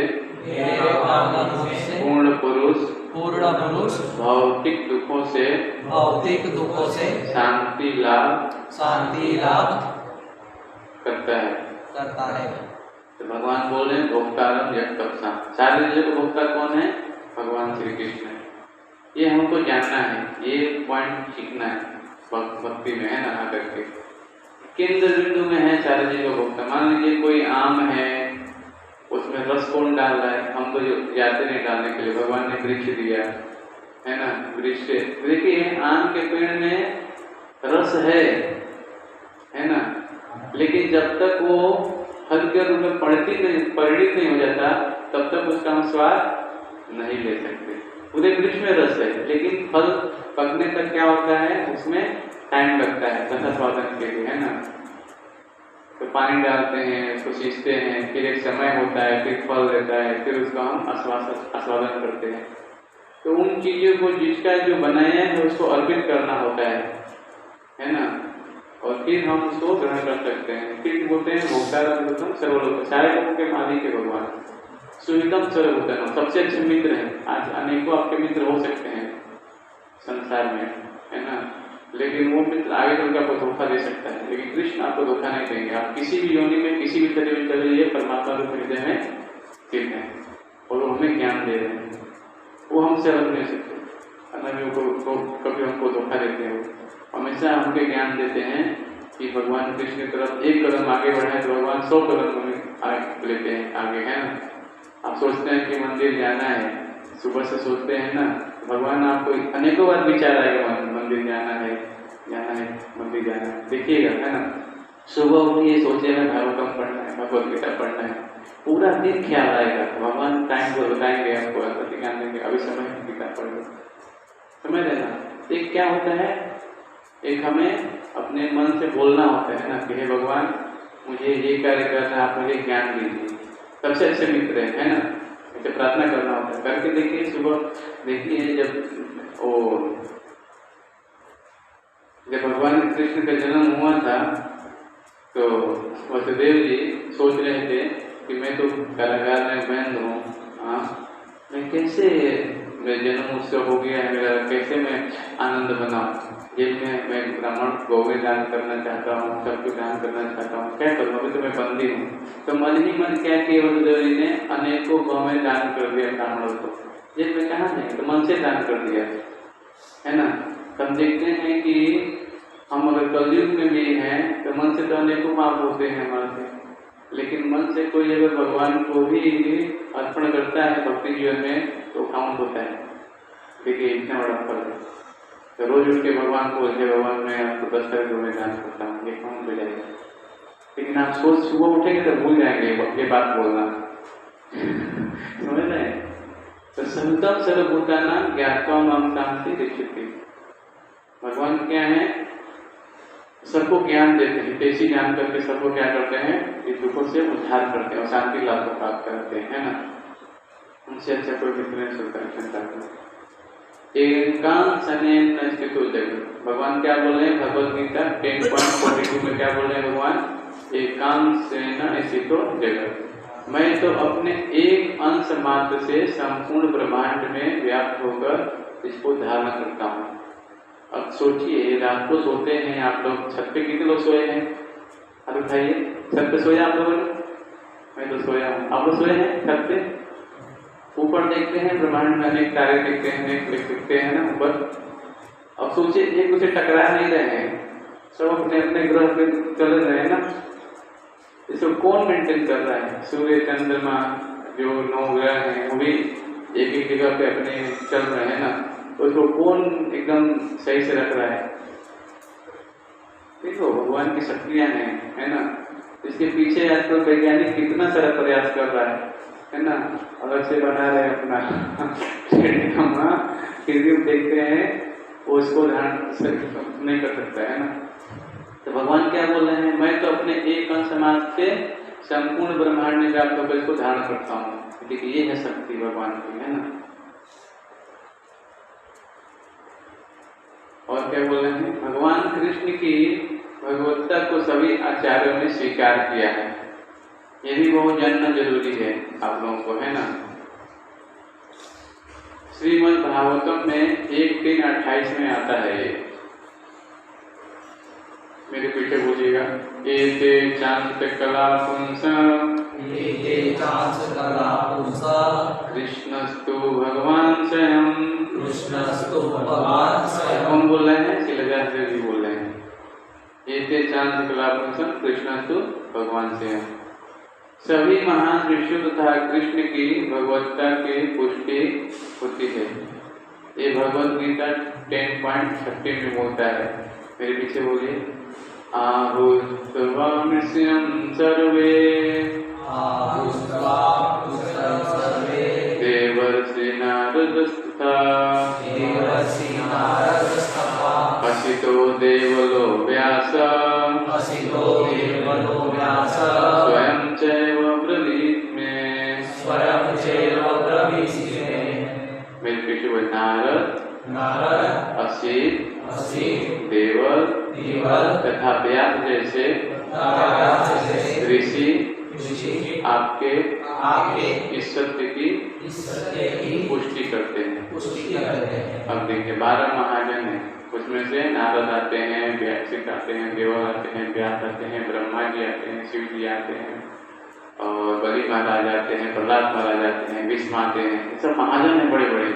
पूर्ण पुरुष भौतिक दुखों से शांति लाभ करता है। तो भगवान बोल रहे हैं भोक्तारम यज्ञ सारे चीजों का भोक्ता कौन है? भगवान श्री कृष्ण है। ये हमको जानना है, ये पॉइंट सीखना है भक्ति में, है ना। आकर के केंद्र बिंदु में है सारे चीजों का भोक्ता। मान लीजिए कोई आम है, उसमें रस कौन डाल रहा है? हम तो जाते नहीं डालने के लिए, भगवान ने वृक्ष दिया है ना। वृक्ष देखिए आम के पेड़ में रस है ना, लेकिन जब तक वो फल के रूप में परिणित नहीं हो जाता तब तक उसका हम स्वाद नहीं ले सकते। पूरे वृक्ष में रस है, लेकिन फल पकने तक क्या होता है, उसमें टाइम लगता है रस स्वादन के लिए, है ना। तो पानी डालते हैं, उसको सींचते हैं, फिर एक समय होता है, फिर फल देता है, फिर उसका हम आस्वादन करते हैं। तो उन चीजों को जिसका जो बनाया है उसको अर्पित करना होता है ना, और फिर हम उसको ग्रहण कर सकते हैं। फिर बोलते हैं भोक्तारम सर्वलोक, सारे लोगों के मालिक है भगवान। सुहृदम सर्वभूतानां, सबसे अच्छे मित्र हैं। आज अनेकों आपके मित्र हो सकते हैं संसार में, है ना, लेकिन वो मित्र आगे चलकर आपको धोखा दे सकता है, लेकिन कृष्ण आपको धोखा नहीं देंगे। आप किसी भी योनि में, किसी भी शरीर में चले जाइए, परमात्मा रूप हृदय में स्थित है और वो हमें ज्ञान दे रहे हैं। वो हमसे अलग नहीं सकते, कभी हमको धोखा देते हैं। हमेशा हमको ज्ञान देते हैं कि भगवान कृष्ण की तरफ एक कदम आगे बढ़े तो भगवान 100 कदम हमें लेते हैं आगे, है ना। आप सोचते हैं कि मंदिर जाना है, सुबह से सोचते हैं ना, भगवान आपको अनेकों बार विचार आएगा मंदिर जाना है मंदिर जाना है। देखिएगा, है ना, सुबह उठिए सोचिएगा भागवतम पढ़ना है, भगवत गीता पढ़ना है, पूरा दिन ख्याल आएगा। भगवान टाइम को बताएंगे आपको, ज्ञान देंगे, अभी समय गीता पढ़ेगा, समझ लेना। एक क्या होता है, एक हमें अपने मन से बोलना होता है ना कि हे भगवान मुझे ये कार्य करना है, आप मुझे ज्ञान दीजिए। सबसे अच्छे मित्र है ना, इसे प्रार्थना करना होता है। करके देखिए, सुबह देखिए जब भगवान कृष्ण का जन्म हुआ था तो वसुदेव जी सोच रहे थे कि मैं तो कलाकार में बंद हूँ, मैं कैसे मेरा जन्म उत्सव हो गया है मेरा, कैसे मैं आनंद बनाऊँ। जेल में मैं ब्राह्मण गौवे दान करना चाहता हूँ, सब कुछ दान करना चाहता हूँ, क्या करूँ, अभी तो मैं बंदी हूँ। तो मन ही मन क्या किया वसुदेव जी ने, अनेकों गौवें दान कर दिया ब्राह्मणों को। जेल में कहाँ नहीं, तो मन से दान कर दिया, है ना। हम देखते हैं कि हम अगर कलयुग में भी हैं तो मन से तो अनेकों पाप होते हैं हमारे से, लेकिन मन से कोई अगर भगवान को भी अर्पण करता है भक्ति जीवन में तो काउंट होता है। देखिए इतना बड़ा फर्क है। तो रोज उठ के भगवान को बोलते भगवान मैं आपको 10 करोड़ में दान करता हूँ, ये काउंट हो जाएगा। लेकिन आप सोच सुबह उठेंगे तो भूल जाएंगे ये बात बोलना, समझ रहे हैं। तो संतम सर्वभूतानां ज्ञात्वा मां शांति दीक्षिति। भगवान क्या है, सबको ज्ञान देते हैं, हितैषी जान करके सबको क्या करते हैं, इस दुखों से उद्धार करते हैं और शांति लाभ को प्राप्त करते हैं, है ना। उनसे अच्छा कोई मित्र नहीं सुनता है। एकांशनेन स्थितो जगत्, भगवान क्या बोल रहे हैं भगवद गीता 10.42 में क्या बोल रहे हैं भगवान, एकांशेन स्थितो जगत्, मैं तो अपने एक अंश मात्र से संपूर्ण ब्रह्मांड में व्याप्त होकर इसको धारण करता हूँ। अब सोचिए, रात को सोते हैं आप लोग, छत पे कितने लोग सोए हैं, अब उठाइए, छत पे सोए आप लोगों ने, मैं तो सोया हूँ, आप लोग सोए हैं छत पे। ऊपर देखते हैं ब्रह्मांड में अनेक तारे देखते हैं, अनेक ग्रह दिखते हैं ना ऊपर। अब सोचिए एक दूसरे टकरा नहीं रहे हैं, सब अपने अपने ग्रह पे चल रहे हैं ना। इसको कौन मेंटेन कर रहा है, सूर्य चंद्रमा जो 9 ग्रह हैं वो भी एक एक जगह पे अपने चल रहे हैं ना, तो उसको कौन एकदम सही से रख रहा है। देखो भगवान की शक्तियां हैं, है ना। इसके पीछे आजकल वैज्ञानिक कितना सारा प्रयास कर रहा है ना, अलग से बना रहे अपना फिर भी देखते हैं वो इसको ध्यान नहीं कर सकता, है ना। तो भगवान क्या बोल रहे हैं, मैं तो अपने एक अंश मात्र से संपूर्ण ब्रह्मांड में व्याप्त होकर इसको धारण करता हूँ। देखिए ये है शक्ति भगवान की, है ना। और क्या बोल रहे हैं, भगवान कृष्ण की भगवत्ता को सभी आचार्यों ने स्वीकार किया है। ये भी बहुत जानना जरूरी है आप लोगों को, है ना। श्रीमद् भागवतम में 1:3:28 में आता है ये, मेरे पीछे बोलिएगा। एते चांत कला पुंसा कृष्णस्तु भगवान स्वयं। कौन बोल रहे हैं, शिलाचार्य जी बोल रहे हैं। एते चांत कला पुंसा कृष्णस्तु भगवान स्वयं। सभी महान ऋषियों तथा कृष्ण की भगवत्ता की पुष्टि होती है। ये भगवद गीता 10.13 में बोलता है, मेरे पीछे बोलिए। आहुस्त्वामस्यं सर्वे देवर्षि नारदस्तथा असितो देवलो व्यास स्वयं चैव ब्रवीत् मे। मेरे पीछे बोले नारद असित देवल तथा व्यास जैसे ऋषि आपके इस सत्य की पुष्टि करते हैं। अब देखिए 12 महाजन है, उसमें से नारद आते हैं, व्यासिक आते हैं, देवल आते हैं, व्यास आते हैं, ब्रह्मा जी आते हैं, शिव जी आते हैं, और बलि महाराज आते हैं, प्रहलाद महाराज आते हैं, भीष्म आते हैं। ये सब महाजन है बड़े बड़े,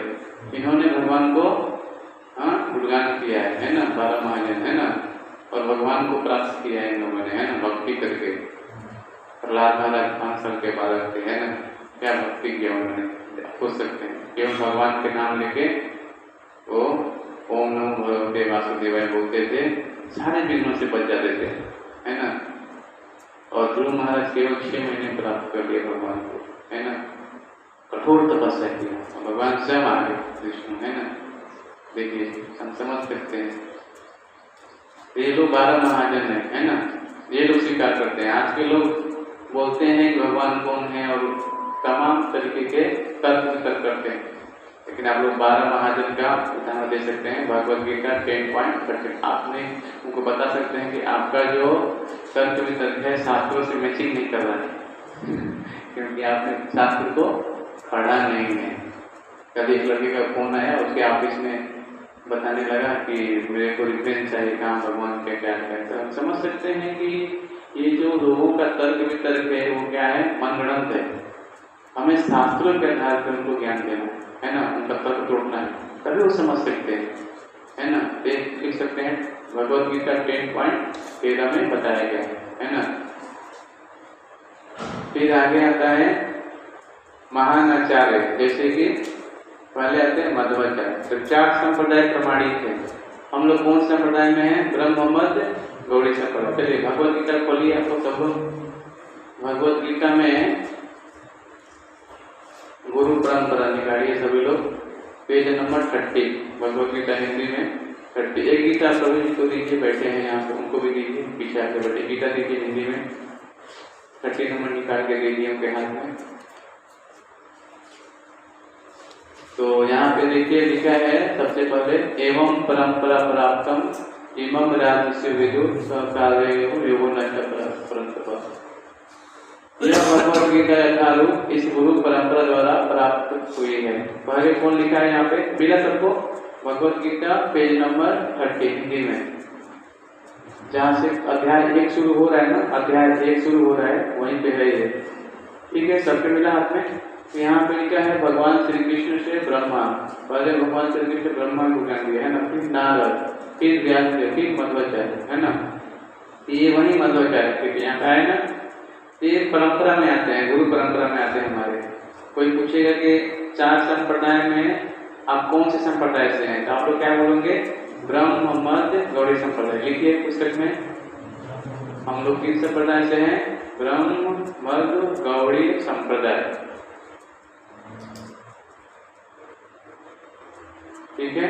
इन्होंने भगवान को गुणगान किया है ना, 12 महाजन, है ना। और भगवान को प्राप्त किया है इन लोगों ने, है ना, भक्ति करके। प्रहलाद महाराज 5 साल के बालक थे, है ना, क्या भक्ति किया उन्होंने, पूछ सकते हैं। केवल भगवान के नाम लेके वो ओम नमो भगवते वासुदेवाय बोलते थे, सारे विघ्नों से बच जाते थे, है ना। और ध्रुव महाराज केवल 6 महीने प्राप्त कर लिया भगवान को, है ना। कठोर तपस्या किया, भगवान स्वयं आ गए विष्णु, है ना। देखिए हम समझ सकते हैं, ये लोग 12 महाजन है ना, ये लोग स्वीकार करते हैं। आज के लोग बोलते हैं कि भगवान कौन है और तमाम तरीके के तर्क वितर्क करते हैं, लेकिन आप लोग 12 महाजन का उदाहरण दे सकते हैं। भगवद गीता 10.13 आपने उनको बता सकते हैं कि आपका जो तर्क वितर्क है शास्त्रों से मैचिंग नहीं कर रहा है, क्योंकि आपने शास्त्र को पढ़ा नहीं है। कभी एक लड़के का फोन आया, उसके ऑफिस में बताने लगा कि मेरे को रिफरेंस चाहिए कहाँ भगवान क्या क्या है। तो हम समझ सकते हैं कि ये जो लोगों का तर्क वितर्क है वो क्या है, मनगढ़ंत है। हमें शास्त्रों के आधार पर उनको ज्ञान देना है ना, उनका तर्क तोड़ना है, तभी वो समझ सकते हैं, है ना। लिख सकते हैं भगवद गीता 10.13 में बताया गया है ना। फिर आगे आता है महान आचार्य, जैसे कि पहले आते हैं मध्वाचार्य। तो 4 संप्रदाय प्रमाणित है। हम लोग कौन संप्रदाय में हैं, ब्रह्म मध्य गौड़ी संप्रदाय। चलिए भगवद गीता खोलिए, आपको सब भगवद गीता में गुरु परंपरा निकालिए सभी लोग, पेज नंबर 30, भगवद गीता हिंदी में 30। एक गीता प्रभु जी को दीजिए, बैठे हैं यहाँ पे, उनको भी दीजिए, पीछे आके बैठे, गीता दीजिए हिंदी में, 30 नंबर निकाल के दीजिए उनके हाथ में। तो यहाँ पे देखिए लिखा है सबसे पहले, एवं परंपरा प्राप्तम इमं राजस्य विदु सहकार्यो योगो नष्ट परंपरा। यह भगवद गीता यथारूप इस गुरु परंपरा द्वारा प्राप्त हुई है। पहले कौन लिखा है यहाँ पे, मिला सबको, भगवद गीता पेज नंबर 30 हिंदी में, जहाँ से अध्याय 1 शुरू हो रहा है ना, अध्याय 1 शुरू हो रहा है, वहीं पे है ये, ठीक है, सबके मिला हाथ में। यहाँ पे लिखा है भगवान श्री कृष्ण से ब्रह्मा, पहले भगवान श्री कृष्ण ब्रह्मा को ज्ञान दिया है ना, फिर नारद, फिर व्यास, फिर मध्वाचार्य, है ना। ये वही मध्वाचार्य यहाँ पे है ना। ये परंपरा में आते हैं, गुरु परंपरा में आते हैं हमारे। कोई पूछेगा कि 4 संप्रदाय में आप कौन से संप्रदाय से हैं, तो आप लोग क्या बोलेंगे, ब्रह्म मध्य गौड़ी संप्रदाय। लिखिए पुस्तक में, हम लोग किस संप्रदाय से हैं, ब्रह्म मध्य गौड़ी संप्रदाय, ठीक है।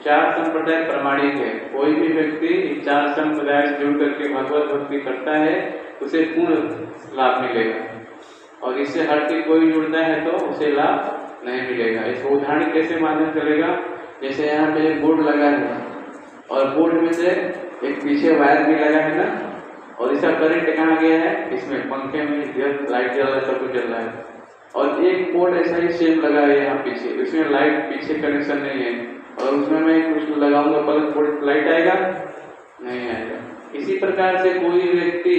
4 संप्रदाय प्रमाणित है। कोई भी व्यक्ति 4 संप्रदाय से जुड़ करके भगवत भक्ति करता है, उसे पूर्ण लाभ मिलेगा। और इससे हट के कोई जुड़ना है तो उसे लाभ नहीं मिलेगा। इसको उदाहरण कैसे मालूम चलेगा, जैसे यहाँ पे एक बोर्ड लगा है और बोर्ड में से एक पीछे वायर भी लगा है ना, और इसका करंट कहाँ गया है, इसमें पंखे में लाइट जल रहा है, सब कुछ जल रहा है। और एक बोर्ड ऐसा ही सेम लगा है यहाँ पीछे, इसमें लाइट पीछे कनेक्शन नहीं है, और उसमें मैं कुछ लगाऊंगा पलक बोर्ड लाइट आएगा नहीं आएगा। इसी प्रकार से कोई व्यक्ति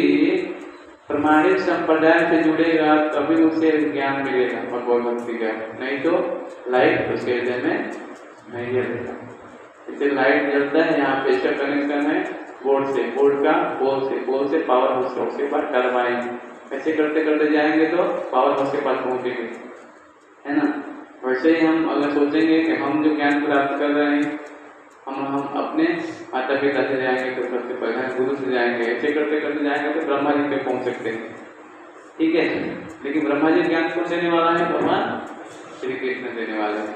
प्रमाणिक संप्रदाय से जुड़ेगा तभी उसे ज्ञान मिलेगा भगवत भक्ति का, नहीं तो लाइट उसके हृदय में नहीं जलेगा। इसे लाइट जलता है यहाँ पे, इसका कनेक्शन है बोर्ड से, बोर्ड का पोल से पावर हाउस के पास टरबाइन, ऐसे करते करते जाएंगे तो पावर हाउस के पास पहुंचेंगे, है ना। वैसे ही हम अगर सोचेंगे कि हम जो ज्ञान प्राप्त कर रहे हैं हम अपने माता पिता से जाएंगे तो सबसे पहले गुरु से जाएंगे, ऐसे करते करते जाएंगे तो ब्रह्मा जी पे पहुंच सकते हैं, ठीक है। लेकिन ब्रह्मा जी ज्ञान कौन देने वाला है, भगवान श्री कृष्ण देने वाले हैं।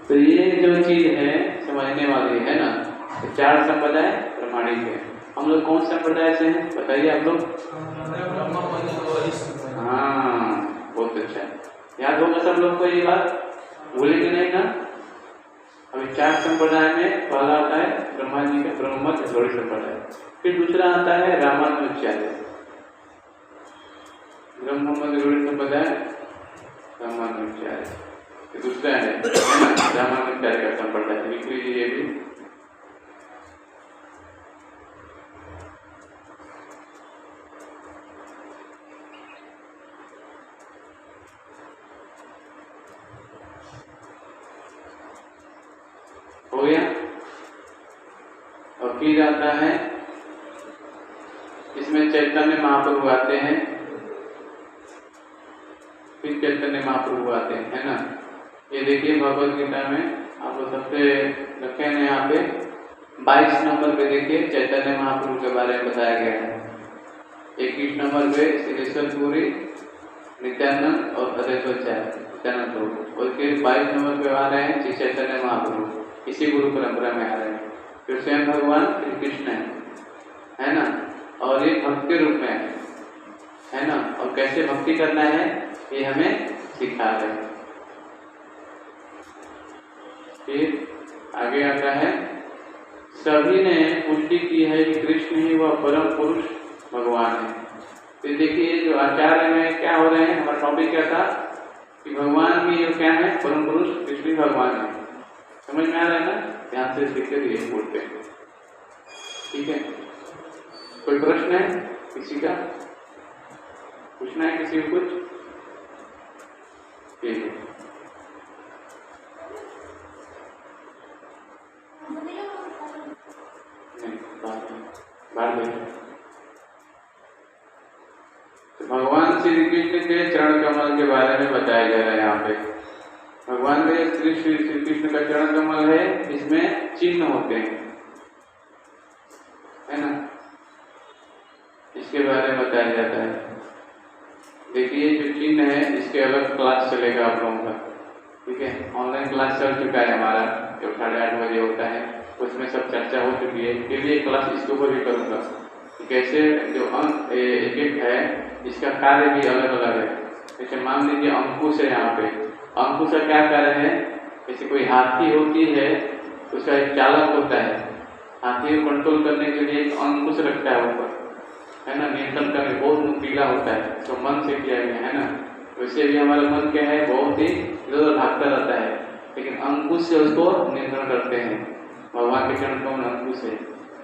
तो ये जो चीज है समझने वाली है ना, तो 4 संप्रदाय प्रमाणिक है। हम लोग कौन संप्रदाय से हैं बताइए आप लोग? हाँ, बहुत अच्छा, याद होगा सब लोग को ये बात, भूलेंगे नहीं ना। अभी 4 संप्रदाय में पहला आता है ब्रह्मा जी का ब्रह्ममत गौड़ी संप्रदाय, फिर दूसरा आता है रामानुजाचार्य, ब्रह्ममत गौड़ी संप्रदाय रामानुजाचार्य, दूसरा है रामानुजाचार्य का संप्रदाय, लिख लीजिए ये भी। हो गया। और फिर आता है इसमें चैतन्य महाप्रभु आते हैं, फिर चैतन्य महाप्रभु आते हैं, है ना। ये देखिए भगवद गीता में आपको सबसे रखे हैं यहाँ पे 22 नंबर पे देखिए चैतन्य महाप्रभु के बारे में बताया गया है। 21 नंबर पे सिद्धेश्वर पुरी, नित्यानंद और अद्वैताचार्य नित्यानंद प्रभु, और फिर 22 नंबर पे आ रहे हैं श्री चैतन्य महाप्रभु, इसी गुरु परंपरा में आ रहे हैं। फिर स्वयं भगवान श्री कृष्ण है ना, और ये भक्त के रूप में है ना, और कैसे भक्ति करना है ये हमें सिखा रहे हैं। फिर आगे आता है सभी ने पुष्टि की है कि कृष्ण ही वह परम पुरुष भगवान है। तो देखिए जो आचार्य में क्या हो रहे हैं, हमारा टॉपिक क्या था कि भगवान की जो क्या है परम पुरुष कृष्ण भगवान है, समझ में आ रहा है ना, ध्यान से सीखते रहिए बोलते हैं, ठीक है। कोई प्रश्न है किसी का, पूछना है किसी को कुछ? ठीक है, तो भगवान श्री कृष्ण के चरण कमल के बारे में बताया जा रहा है यहाँ पे। भगवान के श्री कृष्ण का चरण कमल है, इसमें चिन्ह होते हैं, है ना, इसके बारे में बताया जाता है। देखिए जो चिन्ह है इसके अलग क्लास चलेगा आप लोगों का, ठीक है। ऑनलाइन क्लास चल चुका है हमारा, जो 8:30 बजे होता है, उसमें सब चर्चा हो चुकी है। फिर भी एक क्लास इसके ऊपर भी करूँगा, कैसे जो अंक एक है इसका कार्य भी अलग अलग है। जैसे मान लीजिए अंकुश है, यहाँ पे अंकुश का क्या कार्य है, जैसे कोई हाथी होती है उसका एक चालक होता है, हाथी को कंट्रोल करने के लिए एक अंकुश रखता है ऊपर, है ना, नियंत्रण करने, बहुत नुकीला होता है, तो मन से किया गया है ना। वैसे भी हमारा मन क्या है, बहुत ही इधर भागता रहता है, लेकिन अंकुश से उसको नियंत्रण करते हैं। भगवान के चरण कौन अंकुश है,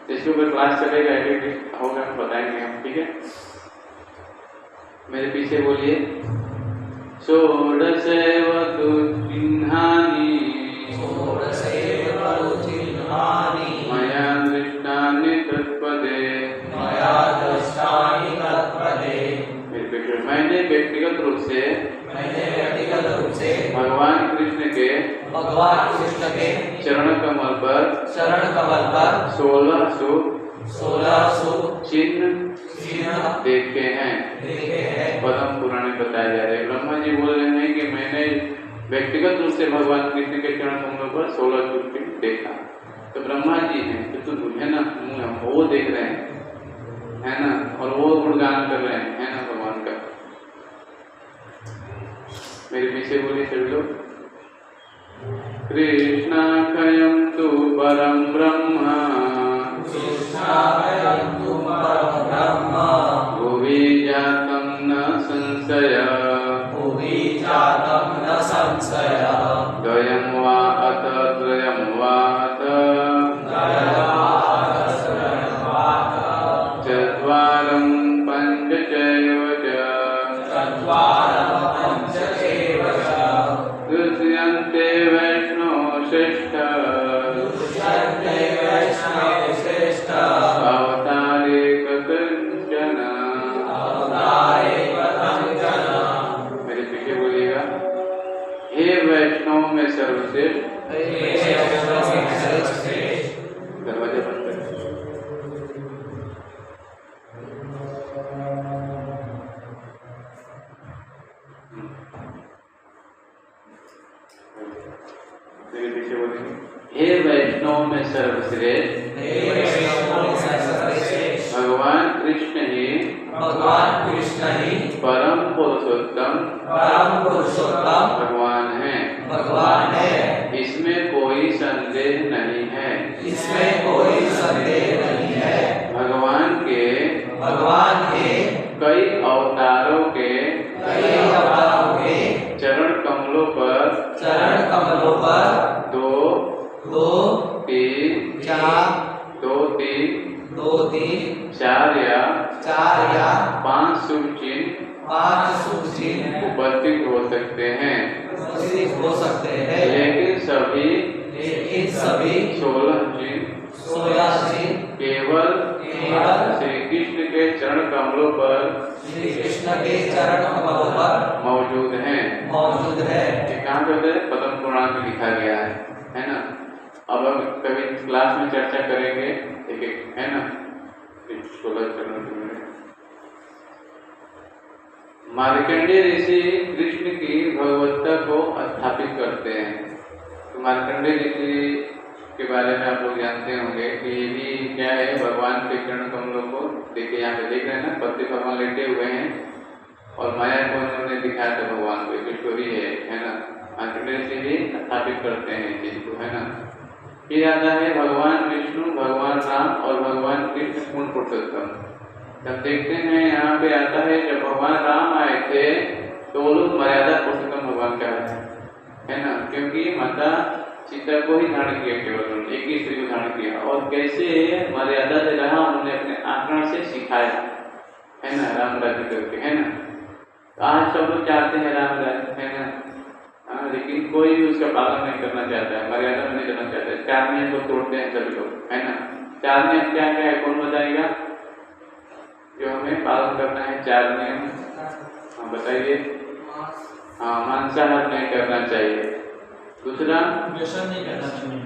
इसके ऊपर क्लास चलेगा, एक होगा बताएंगे हम, ठीक है। मेरे पीछे बोलिए, षोडशेवतु चिह्नानि मया दृष्टानि तत्पदे। मैंने व्यक्तिगत रूप से भगवान कृष्ण के चरण कमल पर 1600 चिन्ह देखे हैं। पद्म पुराण में बताया जा रहा है, ब्रह्मा जी बोल रहे हैं कि मैंने व्यक्तिगत रूप से भगवान कृष्ण के चरण कमल पर 1600 चिन्ह देखा। तो ब्रह्मा जी हैं, तो है ना, वो देख रहे हैं, है ना, और वो गुणगान कर रहे हैं, है ना, भगवान का। मेरे पीछे बोलिए सभी लोग। कृष्णाखयं तु परं ब्रह्म कृष्णाखयं तु परं ब्रह्म भुवि जातं न संशयः भुवि जातं न संशयः द्वयं वा अथ त्रयं वा अथ चत्वारं पञ्च चैव च चत्वारं पञ्च चैव च दृश्यन्ते वैष्णो श्रेष्ठ दृश्यन्ते वैष्णवे श्रेष्ठ अवतारे कथंचन। अवतारे कथंचन। मेरे पीछे बोलिएगा। हे वैष्णव में सर्वश्रेष्ठ। हे वैष्णव में सर्वश्रेष्ठ। दरवाजा बंद करें। मेरे पीछे बोलिए। हे वैष्णव में सर्वश्रेष्ठ हे वैष्णव में सर्वश्रेष्ठ भगवान कृष्ण ही परम पुरुषोत्तम भगवान है। इसमें कोई संदेह नहीं है। भगवान के कई अवतारों के चरण कमलों पर दो तीन चार या पांच शुभ चिन्ह उपस्थित हो सकते हैं लेकिन सभी 16 चिन्ह केवल श्री कृष्ण के चरण कमलों पर मौजूद हैं। कहाँ पे पद्म पुराण में लिखा गया है ना। अब हम कभी क्लास में चर्चा करेंगे एक है ना। 16 चरण मार्कंडेय ऋषि कृष्ण की भगवत्ता को स्थापित करते हैं। तो मार्कंडेय ऋषि के बारे में आप लोग जानते होंगे कि ये भी क्या है, भगवान के चरण कमलों को देखिए, यहाँ पे देख रहे हैं ना, पति भगवान लेटे हुए हैं और माया को उन्होंने दिखाया था भगवान को। एक स्टोरी है ना। मार्कंडेय ऋषि भी स्थापित करते हैं इस चीज को, है ना। फिर आता है भगवान विष्णु, भगवान राम और भगवान कृष्ण पूर्ण पुरुषोत्तम। जब देखते हैं यहाँ पे आता है जब भगवान राम आए थे तो वो लोग मर्यादा पुरुषोत्तम भगवान कहते हैं, है ना। क्योंकि माता सीता को ही धारण किया, केवल एक ही स्त्री को धारण किया और कैसे मर्यादा से रहा उन्होंने अपने आचरण से सिखाया, है ना, राम राज्य करके, है ना। तो आज सब लोग चाहते हैं राम राज्य, है ना। लेकिन कोई भी उसका पालन नहीं करना चाहता है, मर्यादा में नहीं करना चाहता है। 4 नियम को तोड़ते हैं सभी लोग, है ना। 4 नियम क्या क्या है, कौन बताएगा जो हमें पालन करना है? 4 नियम बताइए। मांसाहार नहीं करना चाहिए। दूसरा व्यसन नहीं करना चाहिए।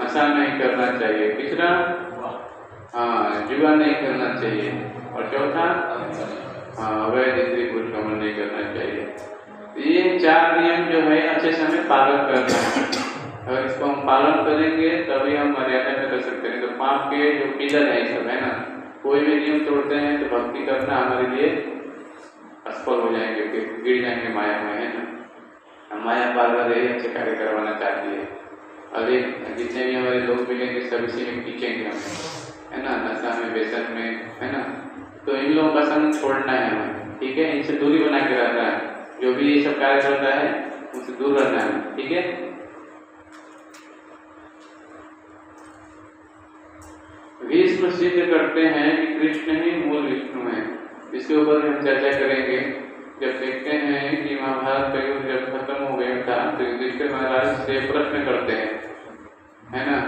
नशा नहीं करना चाहिए। तीसरा जुआ नहीं करना चाहिए। और चौथा अवैध स्त्री पुरुष गमन नहीं करना चाहिए। ये 4 नियम जो है अच्छे समय पालन करना है। अगर इसको हम पालन करेंगे तभी हम मर्यादा में कर सकते हैं। तो पाप के जो पिलर है सब, है ना। कोई भी नियम तोड़ते हैं तो भक्ति करना हमारे लिए असफल हो जाएंगे, फिर गिर जाएंगे माया में, है ना। माया बार बार यही अच्छे कार्य करवाना चाहती है। अभी जितने भी हमारे लोग मिलेंगे सब इसी में खींचेंगे हमें, है ना, नशा में, व्यसन में, है ना। तो इन लोगों का संग छोड़ना है हमें, ठीक है। इनसे दूरी बना के रहना है। जो भी ये सब कार्य करता है उनसे दूर रहना है, ठीक है। भीष्म सिद्ध करते हैं कि कृष्ण ही मूल विष्णु है। इसके ऊपर हम चर्चा करेंगे। जब देखते हैं कि महाभारत का युद्ध जब खत्म हो गया था तो युधिष्ठिर महाराज से प्रश्न करते हैं, है ना,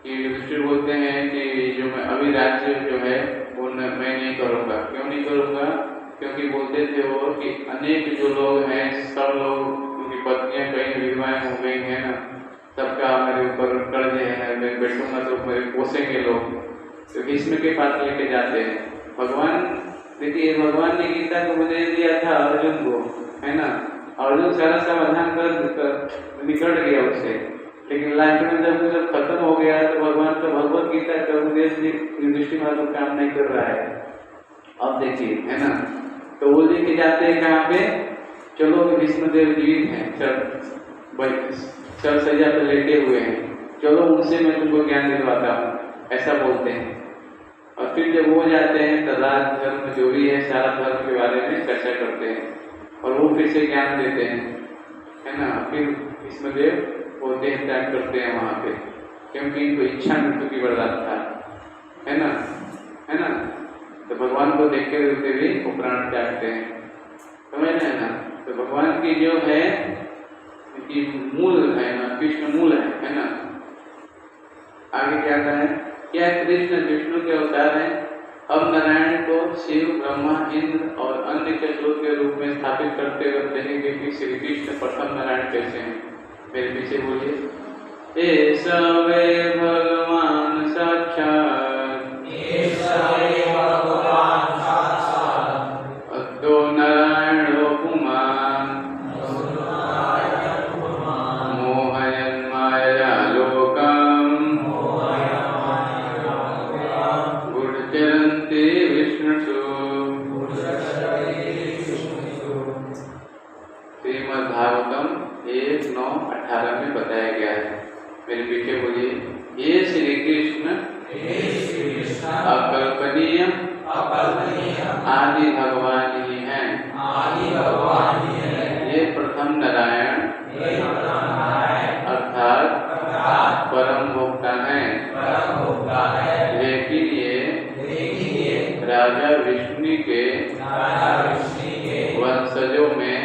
कि युधिष्ठिर बोलते हैं कि जो मैं अभी राज्य जो है वो मैं नहीं करूँगा। क्यों नहीं करूँगा? क्योंकि बोलते थे वो कि अनेक जो लोग हैं सब लोग, उनकी पत्नियां कई विधवाएं हो गई हैं ना, सबका मेरे ऊपर कर्ज है, मैं बैठूंगा तो मेरे पोसेंगे लोग। तो भीष्म के पास लेके जाते हैं। भगवान देखिए, भगवान ने गीता को उपदेश दिया था अर्जुन को, है ना। अर्जुन सारा समाधान कर निकट गया उससे, लेकिन लास्ट में जब खत्म हो गया तो भगवान तो भगवत गीता का उपदेश युधिष्ठिर महाराज को काम नहीं कर रहा है। अब देखिए, है ना। तो वो लेके जाते हैं कहाँ पे? चलो भीष्मदेव जीवित हैं, चल सैया पे लेटे हुए हैं, चलो उनसे मैं तुमको ज्ञान दिलवाता हूँ, ऐसा बोलते हैं। और फिर जब हो जाते हैं तो राज धर्म जो भी है सारा धर्म के बारे में चर्चा करते हैं और वो फिर से ज्ञान देते हैं, है ना। फिर भीष्मदेव वो देह त्याग करते हैं वहाँ पे, क्योंकि इनको इच्छा मृत्यु की बर्दाश्त था, है ना, है ना। तो भगवान को देखते हुए भी वो प्राण त्यागते हैं, समझ रहे हैं ना। तो भगवान की जो है कि मूल है ना, कृष्ण मूल है ना। आगे क्या कहा है, क्या कृष्ण विष्णु के अवतार हैं। अब नारायण को शिव, ब्रह्मा, इंद्र और अन्य के स्रोत के रूप में स्थापित करते हुए देखेंगे कि श्री कृष्ण प्रथम नारायण कैसे हैं। मेरे पीछे बोलिए, ऐसा वे भगवान साक्षात, अद्वो नारायणो पुमान्, मोहयन् मायया लोकम्, गुढचरन्ति विष्णुषु। श्रीमद्भागवतम 1:9-18 में बताया गया है। मेरे पीछे बोलिए, ये श्री कृष्ण अकल्पनीय आदि भगवान ही हैं। ये प्रथम नारायण अर्थात परम भोक्ता हैं। लेकिन ये राजा विष्णु के वंशजों में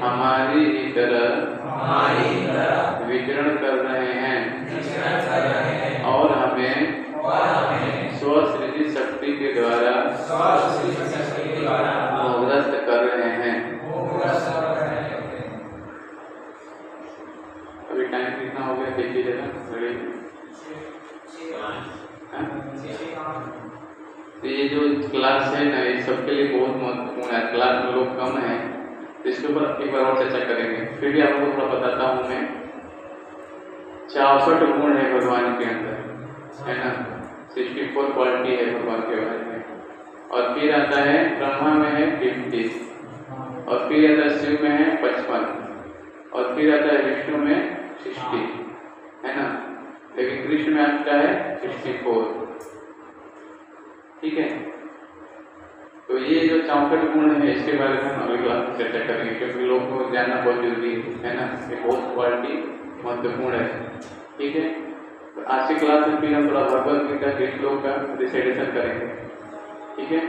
हमारी ही तरह विचरण कर रहे हैं और हमें स्वसृजित शक्ति के द्वारा मोहग्रस्त कर रहे हैं। अभी टाइम कितना हो गया देखिए जरा घड़ी। तो ये जो क्लास है ना, ये सबके लिए बहुत महत्वपूर्ण है। क्लास में लोग कम हैं, इसके ऊपर एक बार और चर्चा करेंगे। फिर भी आपको थोड़ा बताता हूँ मैं। 64 गुण है भगवान के अंदर, है ना। 64 क्वालिटी है भगवान के बारे में। और फिर आता है ब्रह्मा में है 50, और फिर आता है शिव में है 55, और फिर आता है विष्णु में 60, है ना। लेकिन कृष्ण में आता है 64, ठीक है। तो ये जो 64 गुण है इसके बारे में हम अगली क्लास में चर्चा करेंगे, क्योंकि लोगों को जानना बहुत जरूरी है ना। ये बहुत क्वालिटी महत्वपूर्ण है, ठीक है। तो आज की क्लास में फिर हम थोड़ा भगवद गीता के श्लोक का रिसाइटेशन करेंगे, ठीक है।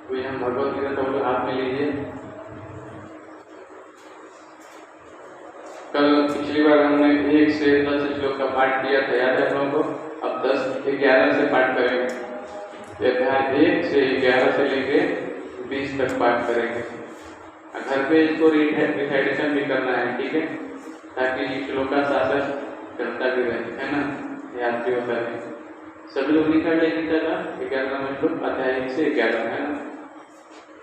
तो हम भगवद गीता सब लोग हाथ में लीजिए। कल पिछली बार हमने 1 से 10 श्लोक का पाठ किया था, याद है आप लोगों को। अब 10 से 11 से पाठ करेंगे। अध्याय 1 से 11 से लेके 20 तक पाठ करेंगे। घर पे इसको रिसाइटेशन भी करना है, ठीक है, ताकि श्लोक का शासन करता भी रहे, है ना, याद भी होता है। सभी लोग लिखा गया गीता का 11वां श्लोक अध्याय 1 से 11, है ना।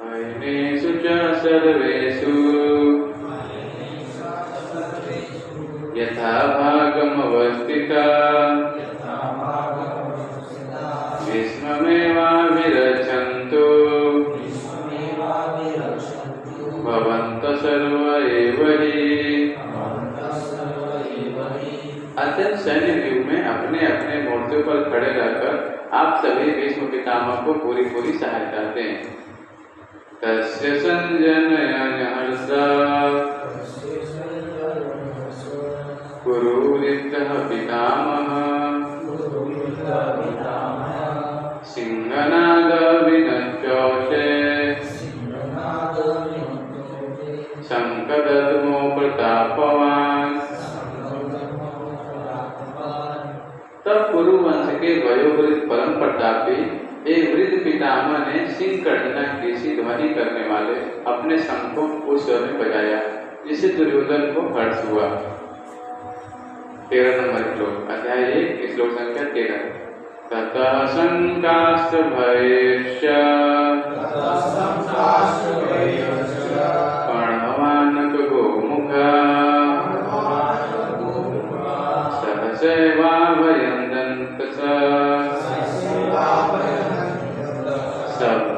अयनेषु च सर्वेषु यथा भागमवस्थिता विस्ममेवाभिरचन्तु भवन्तः सर्व एव हि। अत्यंत सैन्य व्यू में अपने अपने मोर्चों पर खड़े रहकर आप सभी भीष्म पितामह को पूरी पूरी सहायता दें। तस्य संजनयन् हर्षा कुरुरितः पितामह सिंहनाद विनच्चौषे शंखदद्मो प्रतापवान्। तब कुरुवंश के वयोवृद्ध परम प्रतापी एक वृद्ध पितामह ने सिंह गर्जना की सी ध्वनि करने वाले अपने शंख को उस स्वर में बजाया, जिससे दुर्योधन को हर्ष हुआ। 13 नंबर श्लोक अध्याय 1 श्लोक संख्या 13। ततः संकाश्च भयश्च प्रणवानक गोमुखा सहसैवाभयन्दन्तः सब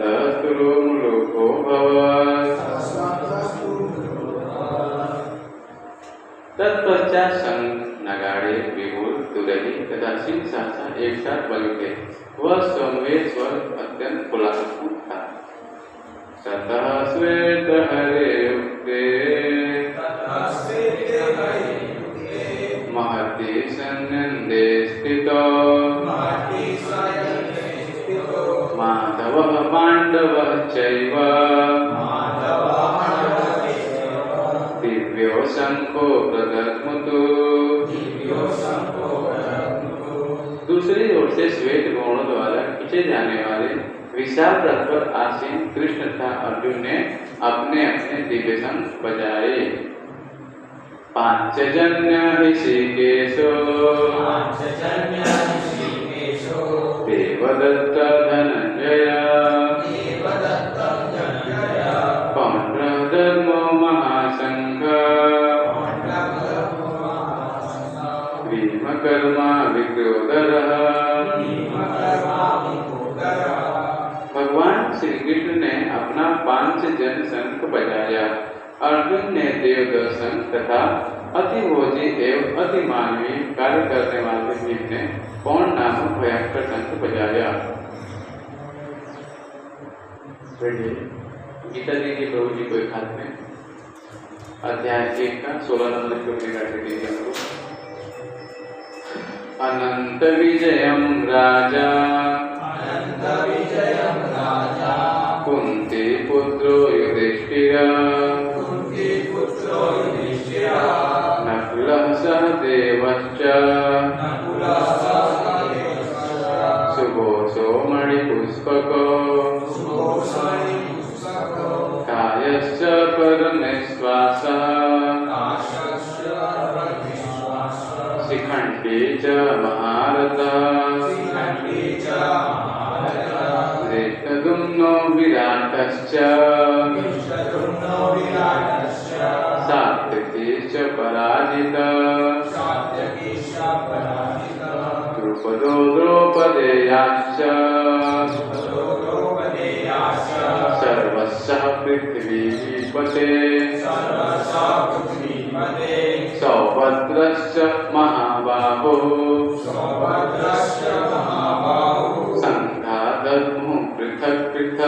50 शंख नगाड़े बिगुल तुरही तथा सिंह सहसा एक साथ बज उठे। वह सोमवेद स्वर अत्यंत कोलाहलपूर्ण था। ततः श्वेत हरे उक्ते महति सन्नन्दे स्थितो माधवः पाण्डवः चैव दिव्यो शंखो प्रदद्मुतु। दूसरी ओर से श्वेत गौणों द्वारा खींचे जाने वाले विशाल रथ पर आसीन कृष्ण तथा अर्जुन ने अपने अपने दिव्य शंख बजाए। पांचजन्य ऋषिकेशो देवदत्त धनंजय पौंड्रधर्मो महासंघ भीमकर्मा विक्रोधरः। भगवान श्री कृष्ण ने अपना 5 जन शंख बजाया। अर्जुन ने देवदत्त शंख तथा अतिभोजी एवं अति मानवीय कार्य करने वाले भीम ने पौंड नामक भयंकर शंख बजाया। गीता जी के प्रभु जी को एक हाथ में अध्याय 1 का 16 नंबर को निकाल दीजिए हमको। अनंत विजयम राजा कुंती पुत्रो युधिष्ठिरा नकुलः सहदेवश्च सुघोषो मणिपुष्पको कायश्च परमेश्वासः शिखण्डी च महारथः धृष्टद्युम्नो विराटश्च सात्यकीश्च पराजितः द्रुपदो द्रौपदेयाश्च सर्वस्य पृथ्वीपते सौभद्रश्च महाबाहो संघादध्मुः पृथक् पृथक्।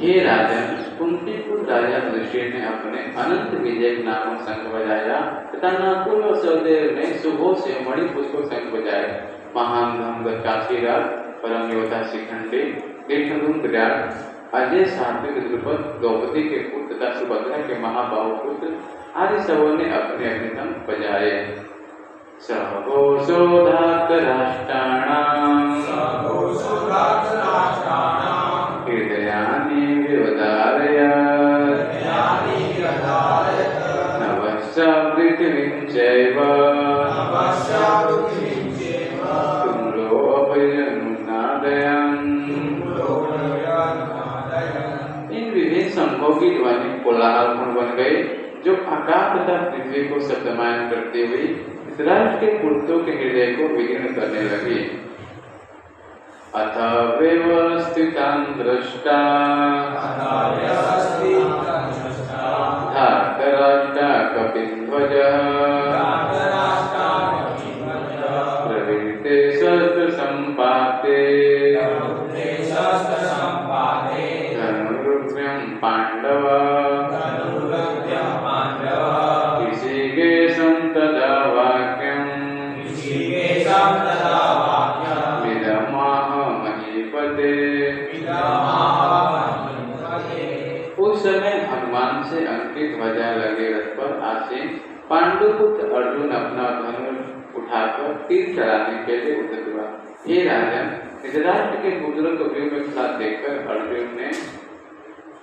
हे राजन, कुंतीपुत्र राजा युधिष्ठिर ने अपने अनंत विजय नामक शंख बजाया तथा नकुल और सहदेव ने सुघोष एवं मणिपुष्पक शंख बजाए। महान धर्मगत काशीराज परम योद्धा शिखंडी दीर्घदुंड विराट अजय सात्विक द्रुपद द्रौपदी के पुत्र तथा सुभद्रा के महाबाहु पुत्र आदि सबों ने अपने अपने शंख बजाए। सहघोषो धार्तराष्ट्राणाम् हृदयानि विवदारयत् नभश्च पृथिवीं चैव तुम्लोऽभयनुनादयन्। इन विभिन्न शंखों की ध्वनि कोलाहलपूर्ण बन गई जो आकाश तथा पृथ्वी को शब्दमय करती हुई राष्ट्र के पुरुषों के हृदय को विदीर्ण करने लगी। अथ व्यवस्थितां दृष्टा धार्तराष्ट्रा कपिध्वजः प्रवृत्ते शस्त्र संपाते धनुर्व्यं पांडवा ऋषिकेशं तदा वाक्यम् उस समय हनुमान से अंकित ध्वजा लगे रथ पर आसीन पांडुपुत्र अर्जुन अपना धनुष उठाकर तीर चलाने के लिए उद्यत हुआ। हे राजन, धृतराष्ट्र के पुत्रों को व्यूह में खड़ा देखकर अर्जुन ने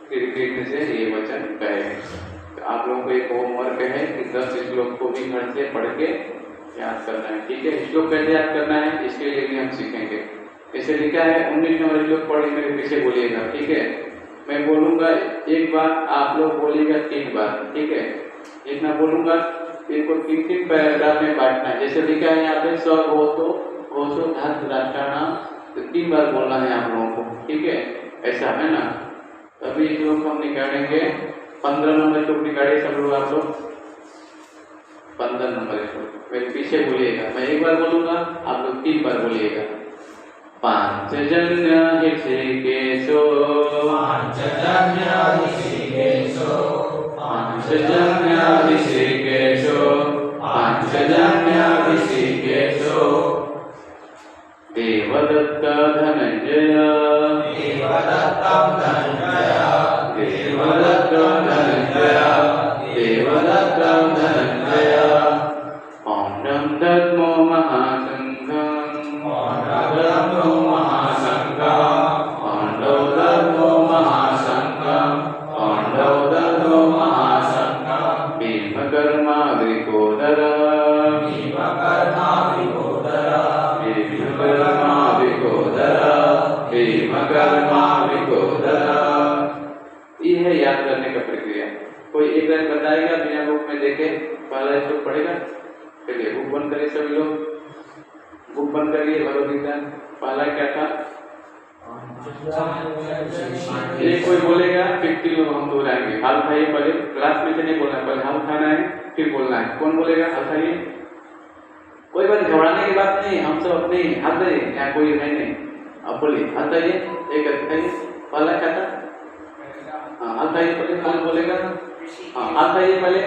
कृष्ण से ये वचन कहे। तो आप लोगों को एक होमवर्क है कि 10 श्लोक को भी घर से पढ़ के याद करना है। ठीक है, श्लोक कैसे याद करना है इसके लिए भी हम सीखेंगे। इसे लिखा है 19 नंबर श्लोक पढ़े मेरे पीछे बोलिएगा। ठीक है, मैं बोलूंगा एक बार, आप लोग बोलिएगा 3 बार। ठीक है, इतना बोलूंगा, इनको 3-3 पैराग्राफ में बांटना है। जैसे लिखा है यहाँ पे स्वघोषो धार्तराष्ट्राणाम्, तो 3 बार बोलना है आप लोगों को। ठीक है, ऐसा है ना। तभी श्लोक हम निकालेंगे 15 नंबर श्लोक निकालिए सब लोग, आप लोग 15 नंबर श्लोक मेरे पीछे बोलिएगा, मैं एक बार बोलूंगा आप लोग 3 बार बोलिएगा। पांचजन्य ऋषिकेशो पांचजन्य ऋषिकेशो पांचजन्य ऋषिकेशो पांचजन्य ऋषिकेशो देवदत्त धनंजय देवदत्तं धनंजय देवदत्त धनंजय देवदत्तं धनंजय पौंड्रं दद्मो महासंघं पांडवो महासंघं पांडव दद्मो महासंघं पांडवो दत्तो महासंघं भीमकर्माग्रिकोदर भीमकर्माविकोदर भीमकर्माग्रिकोदर भीमकर्माग्रिकोदर। ये है याद करने का प्रक्रिया। कोई एक लाइन बताएगा बिना बुक में देखे, पहला श्लोक पढ़ेगा। चलिए बुक बंद करिए सभी लोग, बुक बंद करिए। भगवदगीता पहला क्या था? ये कोई बोलेगा 50 लोग हम दोहराएंगे। हाथ उठाइए, पहले क्लास में से नहीं बोलना है, पहले हाथ उठाना है फिर बोलना है। कौन बोलेगा? हाथ उठाइए। कोई बात घबराने की बात नहीं, हम सब अपने हाथ दे, यहाँ कोई है नहीं। अब बोलिए, हाथ आइए, एक उठाइए। पहला क्या था? हाँ हाथ आइए पहले, कौन बोलेगा? हाँ हाथ आइए पहले,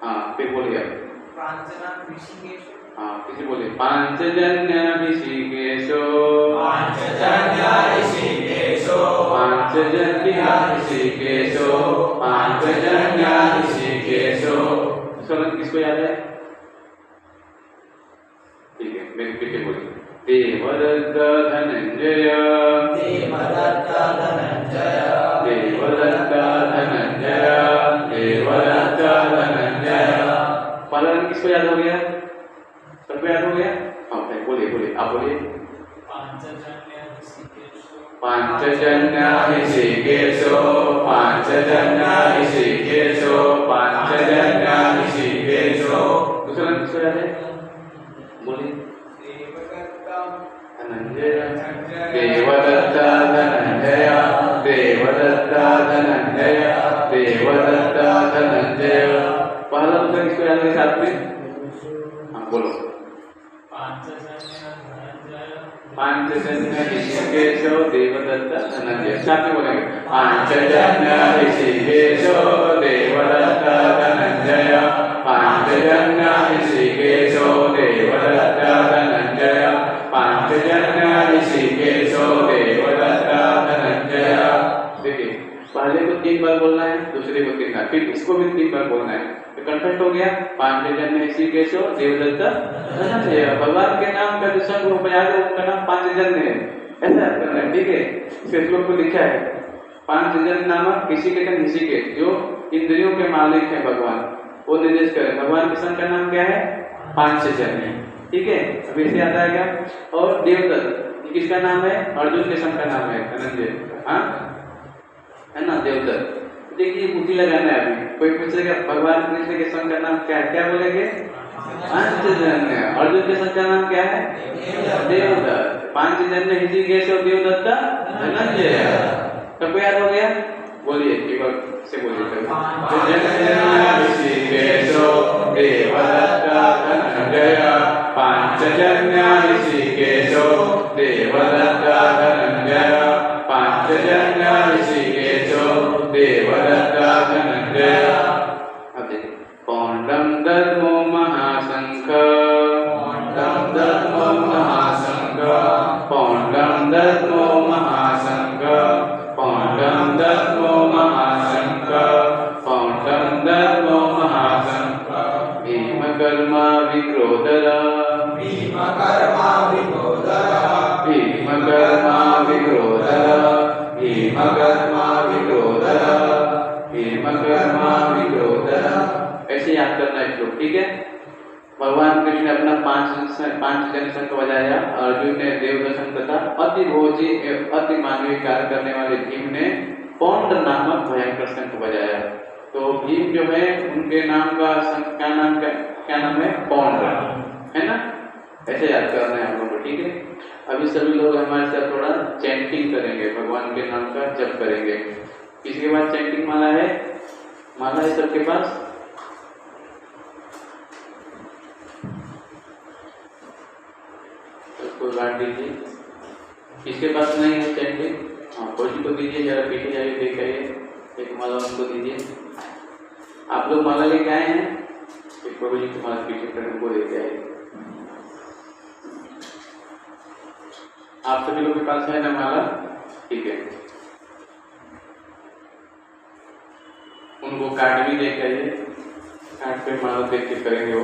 हाँ फिर बोलिए। हाँ किसी बोलिए। पांचजन्य ऋषिकेशो पांचजन्य ऋषिकेशो पांचजन्य ऋषिकेशो पांचजन्य ऋषिकेशो। सोलन किसको याद है? ठीक है, मेरे पीछे बोलिए। देवदत्त धनंजय देवदत्त धनंजय देवदत्त धनंजय देवदत्त धनंजय। पालन किसको याद हो गया? सबको याद हो गया? हाँ भाई बोलिए बोलिए, आप बोलिए। पांचजन्य ऋषिकेशो पांचजन्य ऋषिकेशो पांचजन्य ऋषिकेशो। दूसरा किसको याद है? बोलिए। धनंजय देवदत्त धनंजय देवदत्त धनंजय देवदत्त धनंजय। पहला दूसरा किसको याद है साथ में? हाँ बोलो। पांचजन्य ऋषिकेशो देवदत्त धनंजय। साथ में बोलेंगे। पांचजन्य ऋषिकेशो देवदत्त धनंजय पांचजन्य ऋषिकेशो देवदत्त धनंजय पांचजन्य ऋषिकेशो देवदत्त धनंजय। देखिए पहले को 3 बार बोलना है, दूसरे को 3 बार, फिर इसको भी 3 बार बोलना है। तो कंफर्ट हो गया। पांचजन्य ऋषिकेशो देवदत्त धनंजय। भगवान के नाम का दूसरा रूप याद है, उनका नाम पांचजन्य है, ऐसा करना है। ठीक है, इस श्लोक को लिखा है। पांचजन्य नामक किसी के नाम ऋषिकेश, जो इंद्रियों के मालिक है भगवान, वो निर्देश करें। भगवान कृष्ण का नाम क्या है? पांचजन्य। ठीक है, अभी इसे याद आएगा। और देवदत्त किसका नाम है? अर्जुन के संग का नाम है धनंजय। हाँ है ना, देवदत्त। देखिए बुद्धि लगाना है। अभी कोई पूछेगा भगवान कृष्ण के संग का नाम क्या है, क्या बोलेंगे? पांचजन्य। अर्जुन के संग का नाम क्या है? देवदत्त। पांचजन्य ऋषिकेश और देवदत्त धनंजय। सबको याद हो गया? बोलिए एक बार से बोलिए। ऋषिकेशो देवदत्त धनंजय पांचजन्य ऋषिकेशो देवदत्त धनंजय पांचजन्य ऋषिकेशो देवदत्त धनंजय। अब देखिए। पौंड्रं दद्मो महासंघ पौंड्रं दद्मो महासंघ पौंड्रं दद्मो महासंघ पौंड्रं दद्मो महासंघ पौंड्रं दद्मो महासंघ भीमकर्मा विक्रोदर भीमकर्मा विकोदर भीमकर्मा विक्रोदर भीमकर्मा विक्रोदर भीमकर्मा विक्रोदर। ऐसे याद करना है श्लोक। ठीक है, भगवान कृष्ण ने अपना पांच जन शंख बजाया, अर्जुन ने देवदत्त शंख तथा अति भोजी अति मानवीय कार्य करने वाले भीम ने पौंड नामक भयंकर शंख बजाया। तो भीम जो है उनके नाम का शंख क्या नाम है? पौंड है ना। ऐसे याद करना है हम लोग को। ठीक है, अभी सभी लोग हमारे साथ थोड़ा चैंटिंग करेंगे, भगवान के नाम का जप करेंगे। इसके बाद चैंटिंग माला है माला है सबके पास? उसको बांट दीजिए। किसके पास नहीं है चैंटिंग? हाँ, कोई को दीजिए, जरा पीछे जाइए, देख आइए, एक माला उनको दीजिए। आप लोग माला लेके आए हैं? एक प्रभु जी की माला पीछे कर उनको लेके आइए। आप सभी लोग के पास है ना माला? ठीक है, उनको कार्ड भी देख आइए, कार्ड पे माला देख के करेंगे वो।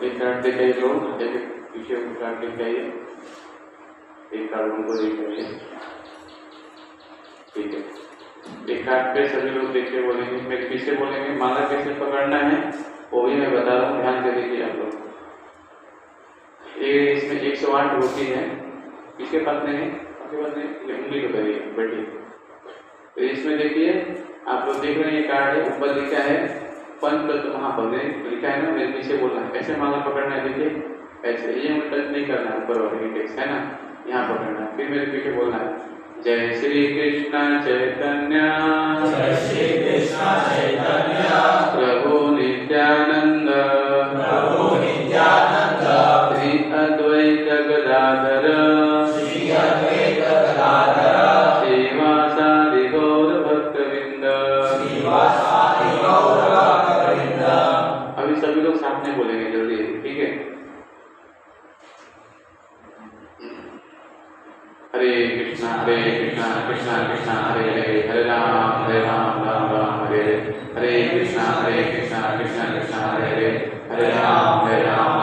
एक कार्ड देख आइए लोग, एक पीछे उनको कार्ड देख आइए, एक कार्ड उनको देख आइए। ठीक है, एक कार्ड पे सभी लोग देख के बोलेंगे, मेरे पीछे बोलेंगे माला कैसे पकड़ना है वो भी मैं बता रहा हूँ, ध्यान से देखिए आप लोग। ये इसमें 108 होती है, किसके पास नहीं है? आपके पास नहीं, ये उंगली को करिए बैठिए। तो इसमें देखिए आप लोग देख रहे हैं, ये कार्ड है, ऊपर लिखा है पंचतत्व महाभद्रे, लिखा है ना, मेरे पीछे बोलना है कैसे माला पकड़ना है। देखिए ऐसे, ये हमें टच नहीं करना है, ऊपर वाले टेक्स्ट है ना, यहाँ पकड़ना है, फिर मेरे पीछे बोलना है जय श्री कृष्ण चैतन्य, जय श्री कृष्ण चैतन्य, प्रभु नित्यानंद, प्रभु नित्यानंद, श्री अद्वैत गदाधर, श्री अद्वैत गदाधर, श्रीवासादि गौर भक्तवृंद, श्रीवासादि गौर भक्तवृंद। अभी सभी लोग साथ में बोलेंगे जल्दी, ठीक है? हरे कृष्णा कृष्णा कृष्णा हरे हरे, हरे राम राम राम हरे हरे, हरे कृष्णा कृष्णा कृष्णा हरे हरे, हरे राम राम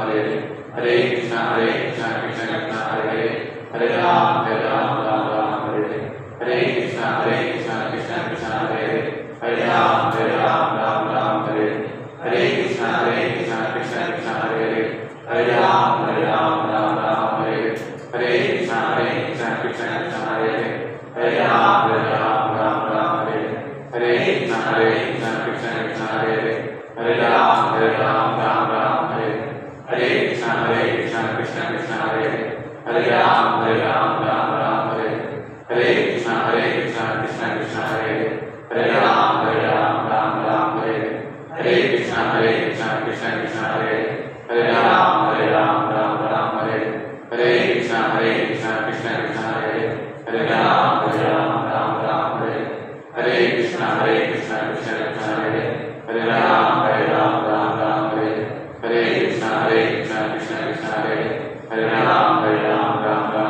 हरे हरे, हरे कृष्णा कृष्णा कृष्णा हरे हरे, हरे राम राम हरे हरे, हरे कृष्णा कृष्णा हरे हरे, हरे राम राम हरे हरे, हरे कृष्णा कृष्णा हरे हरे, हरे राम राम हरे हरे, हरे कृष्णा कृष्णा हरे हरे, हरे राम राम हरे हरे, हरे कृष्णा कृष्णा हरे हरे, हरे राम राम हरे हरे, हरे कृष्णा कृष्णा हरे हरे, हरे राम राम हरे हरे, हरे कृष्णा कृष्णा हरे हरे, हरे राम राम हरे हरे, हरे कृष्णा कृष्णा हरे हरे, हरे राम राम हरे हरे, हरे कृष्णा कृष्णा हरे हरे, हरे राम राम हरे हरे, हरे कृष्णा कृष्णा हरे हरे, हरे राम राम हरे हरे, हरे कृष्णा कृष्णा हरे हरे, हरे राम राम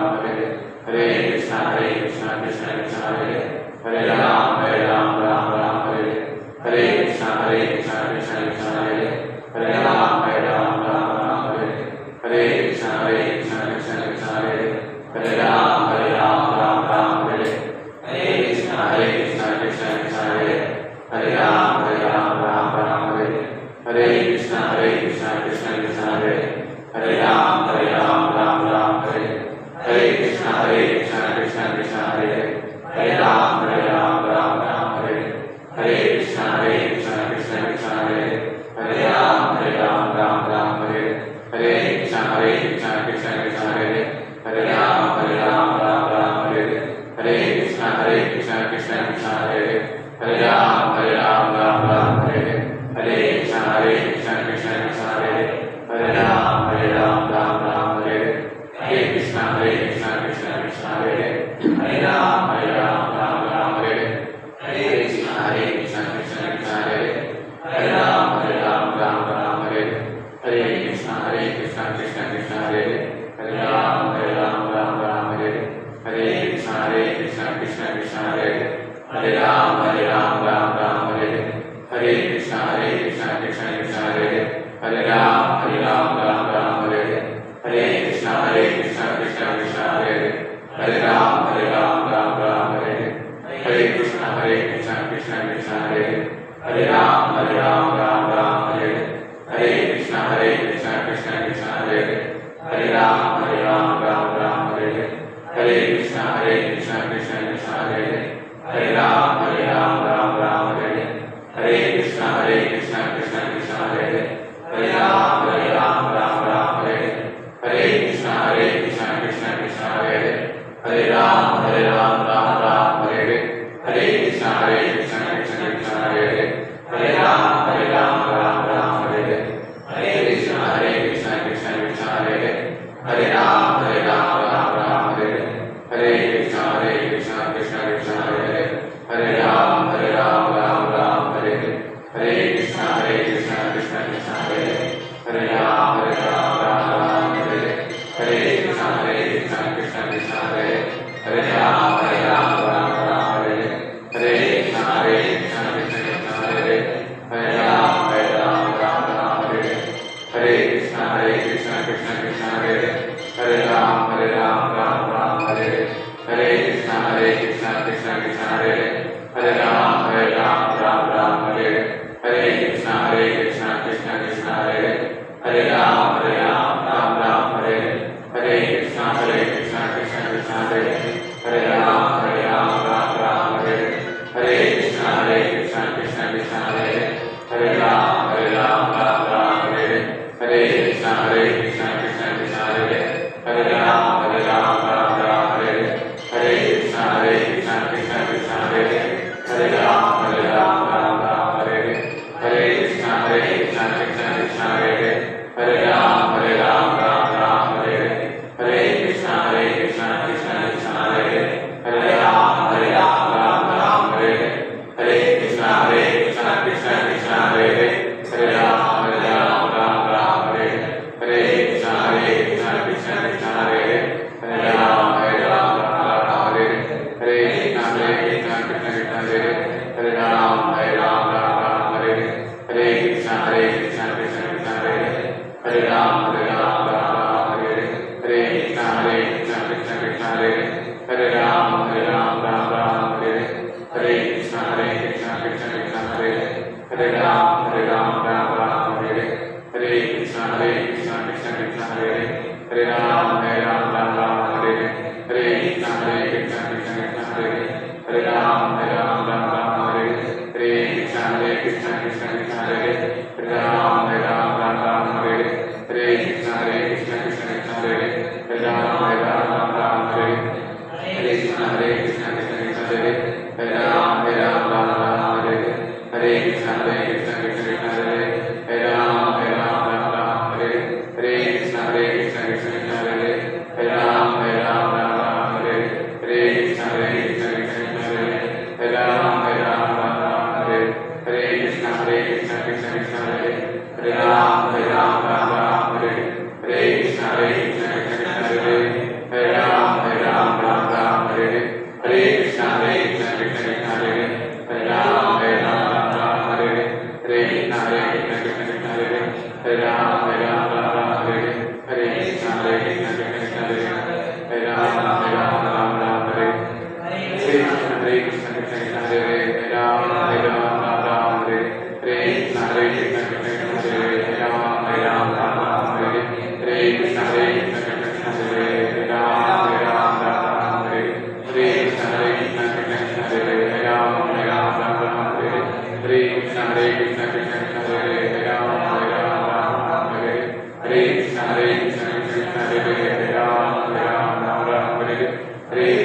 हरे राम राम राम हरे हरे कृष्णा कृष्णा कृष्णा हरे हरे राम राम राम हरे हरे कृष्णा कृष्णा कृष्णा हरे हरे राम राम राम हरे हरे कृष्णा कृष्णा कृष्णा हरे हरे राम राम हरे हरे कृष्णा कृष्णा कृष्णा हरे हरे राम राम हरे हरे कृष्णा कृष्णा कृष्णा हरे हरे राम राम हरे हरे कृष्णा कृष्णा कृष्णा हरे हरे राम राम हरे हरे कृष्णा कृष्णा कृष्णा हरे हरे राम राम हरे हरे कृष्णा कृष्णा कृष्णा हरे हरे राम राम हरे हरे कृष्णा कृष्णा कृष्णा हरे हरे राम हरे हरे कृष्णा कृष्णा कृष्णा हरे हरे राम हरे हरे कृष्णा कृष्णा कृष्णा हरे हरे राम हरे हरे कृष्णा कृष्णा कृष्णा हरे हरे राम हरे हरे कृष्णा कृष्णा कृष्णा हरे हरे राम हरे हरे कृष्णा कृष्णा कृष्णा हरे हरे राम हरे हरे कृष्णा कृष्णा कृष्णा हरे हरे राम हरे हरे कृष्णा कृष्णा कृष्णा हरे हरे राम हरे हरे कृष्णा कृष्णा कृष्णा हरे हरे राम हरे हरे कृष्णा कृष्णा कृष्णा हरे हरे राम हरे हरे कृष्णा कृष्णा कृष्णा हरे हरे राम हरे हरे कृष्णा कृष्णा कृष्णा हरे हरे राम हरे हरे कृष्णा कृष्णा कृष्णा हरे हरे राम हरे हरे कृष्णा कृष्णा कृष्णा हरे हरे राम हरे हरे कृष्णा कृष्णा कृष्णा हरे हरे राम हरे हरे कृष्णा कृष्णा कृष्णा हरे हरे राम हरे हरे कृष्णा कृष्णा कृष्णा हरे हरे राम हरे हरे कृष्णा कृष्णा हरे हरे राम हरे हरे कृष्णा कृष्णा कृष्णा हरे हरे राम हरे हरे कृष्णा कृष्णा कृष्णा हरे हरे राम हरे हरे कृष्णा कृष्णा कृष्णा हरे हरे राम हरे कृष्णा कृष्णा कृष्णा हरे हरे राम हरे हरे कृष्णा कृष्णा कृष्णा हरे हरे राम हरे हरे कृष्णा कृष्णा कृष्णा हरे हरे राम हरे हरे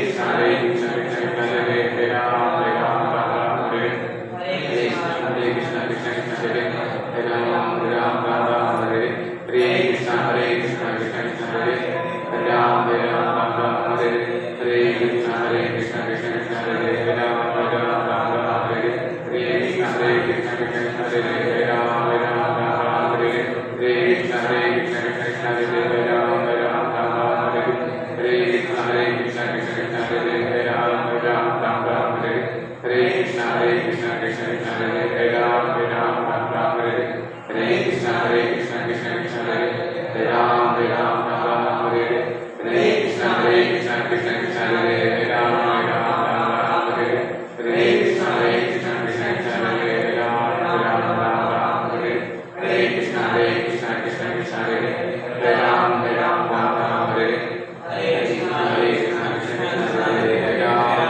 कृष्णा कृष्णा कृष्णा हरे हरे राम हरे हरे कृष्णा कृष्णा कृष्णा हरे हरे राम हरे हरे कृष्णा कृष्णा कृष्णा हरे हरे राम हरे हरे कृष्णा कृष्णा कृष्णा हरे हरे राम हरे हरे कृष्णा कृष्णा कृष्णा हरे हरे राम हरे हरे कृष्णा कृष्णा कृष्णा हरे हरे राम हरे हरे कृष्णा कृष्णा कृष्णा हरे हरे राम हरे हरे कृष्णा कृष्णा कृष्णा हरे हरे राम हरे हरे कृष्णा कृष्णा कृष्णा हरे हरे राम हरे हरे कृष्णा कृष्णा कृष्णा हरे हरे राम हरे हरे कृष्णा कृष्णा कृष्णा हरे हरे राम हरे हरे कृष्णा कृष्णा कृष्णा हरे हरे राम हरे हरे कृष्णा कृष्णा कृष्णा हरे हरे राम हरे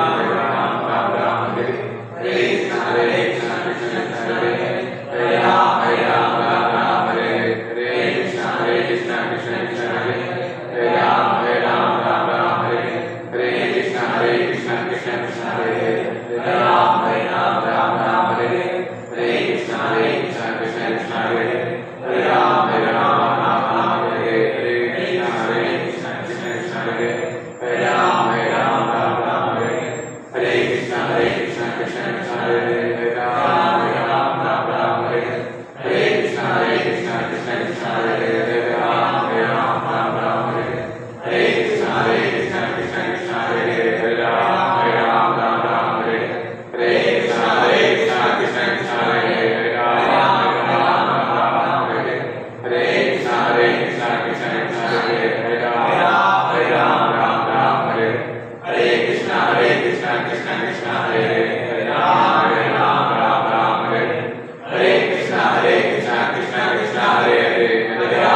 हरे कृष्णा कृष्णा कृष्णा हरे हरे राम हरे हरे कृष्णा कृष्णा कृष्णा हरे हरे राम हरे हरे कृष्णा कृष्णा कृष्णा हरे हरे राम हरे हरे कृष्णा कृष्णा कृष्णा हरे हरे राम हरे कृष्णा कृष्णा कृष्णा हरे हरे राम हरे हरे कृष्णा कृष्णा कृष्णा हरे हरे राम हरे कृष्णा कृष्णा कृष्णा हरे हरे राम हरे हरे कृष्णा कृष्णा कृष्णा हरे हरे राम हरे कृष्णा कृष्णा कृष्णा हरे हरे राम हरे हरे कृष्णा कृष्णा कृष्णा हरे हरे राम हरे हरे कृष्णा कृष्णा कृष्णा हरे हरे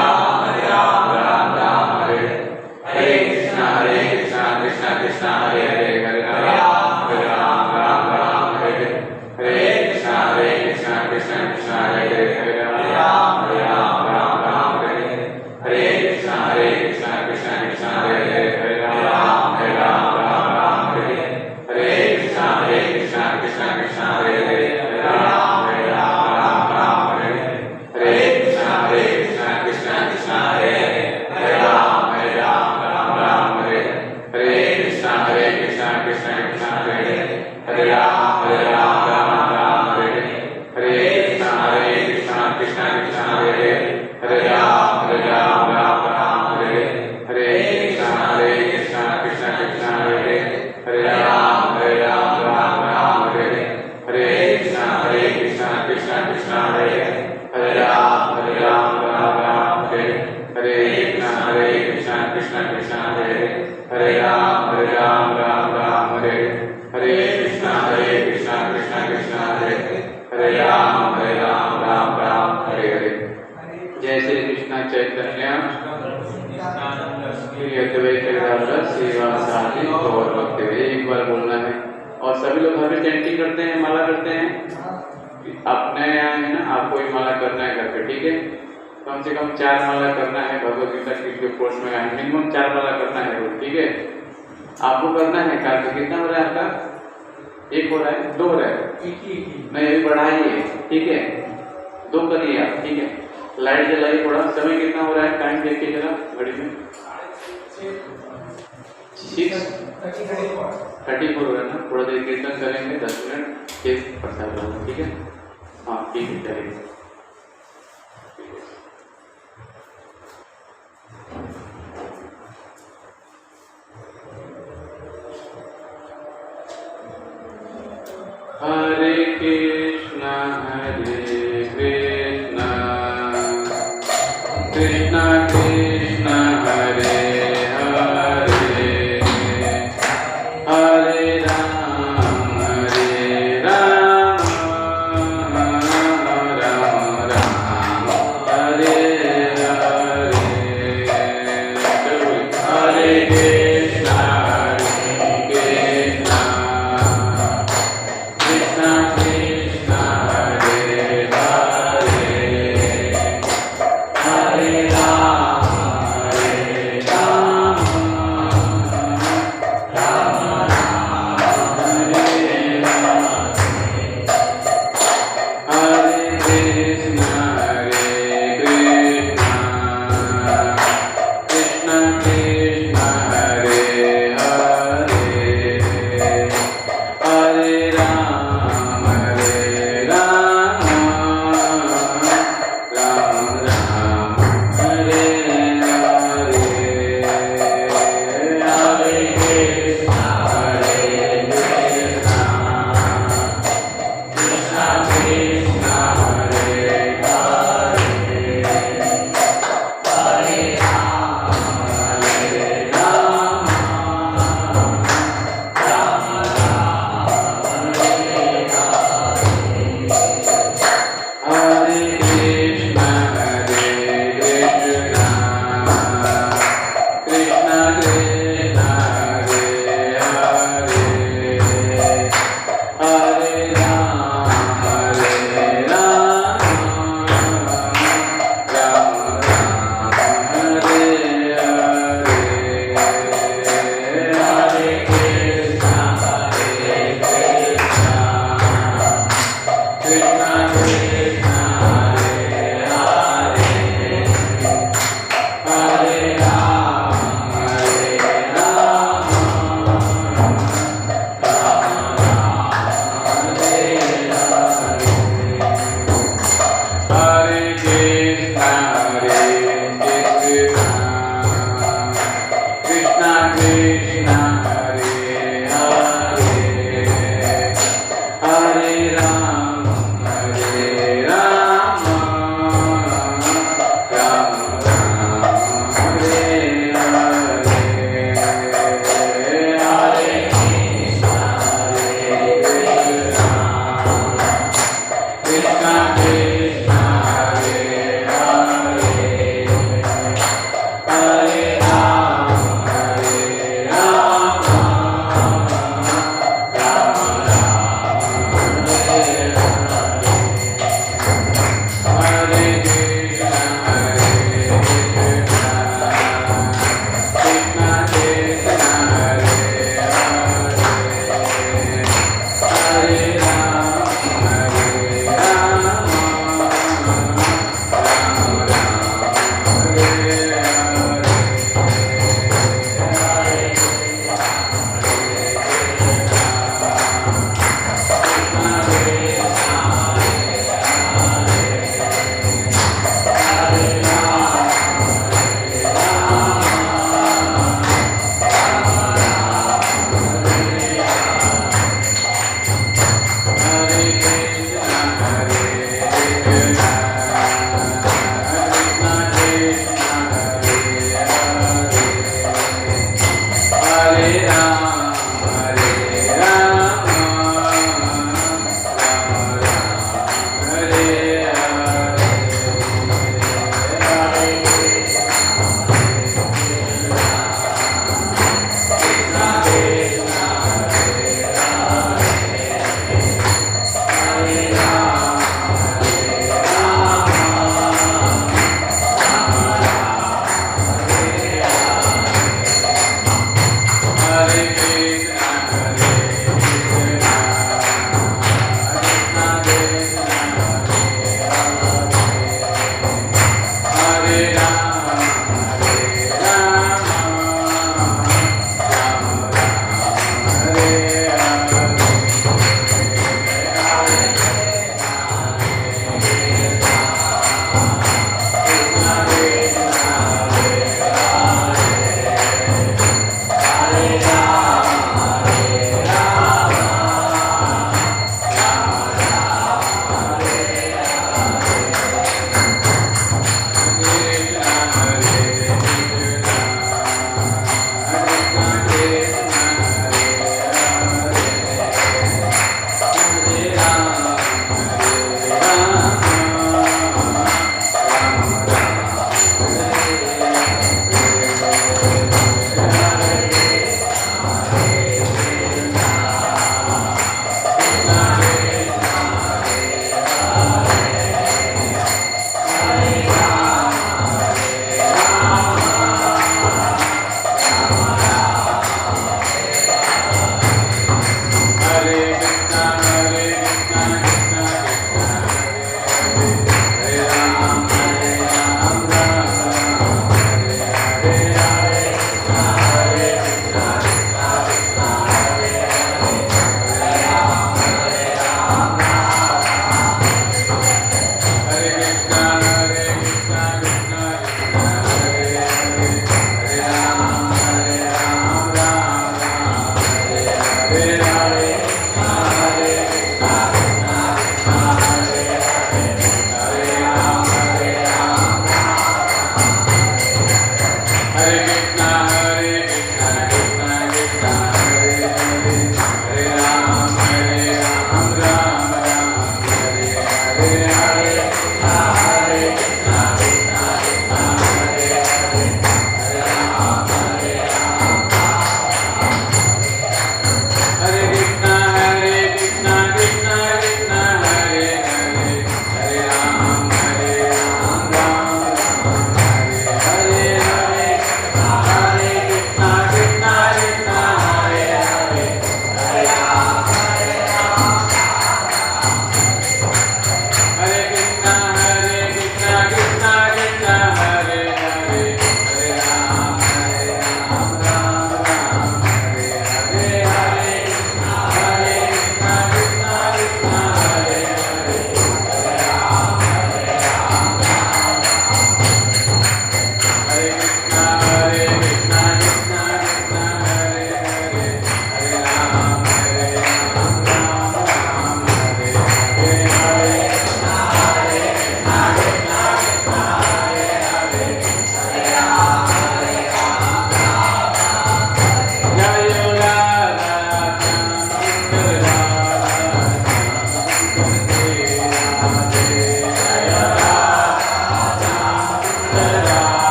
कृष्ण चैतन्य श्री अद्वैत गदाधर श्रीवासादि गौर भक्त। एक बार बोलना है। और सभी लोग घर में चैंटिंग करते हैं, माला करते हैं। अपने यहाँ है ना, आपको ही माला करना है घर पे, ठीक है। कम से कम 4 माला करना है। भगवत गीता की जो कोर्स में है मिनिमम 4 माला करना है रोज, ठीक है। आपको करना है। कार्य कितना हो रहा है आपका? 1 हो रहा है, 2 हो रहा है? नहीं, अभी बढ़ाइए, ठीक है। 2 करिए आप, ठीक है। लाइट जलाइए थोड़ा। समय कितना हो रहा है? टाइम देखिए जरा घड़ी में। 6:34 हो रहा है ना। थोड़ा देर कीर्तन करेंगे 10 मिनट, फिर प्रसाद होगा, ठीक है। हाँ ठीक है, चलेगा। हरे कृष्णा कृष्णा कृष्णा हरे हरे, हरे राम राम राम हरे हरे। हरे कृष्णा कृष्णा कृष्णा कृष्णा हरे हरे, हरे राम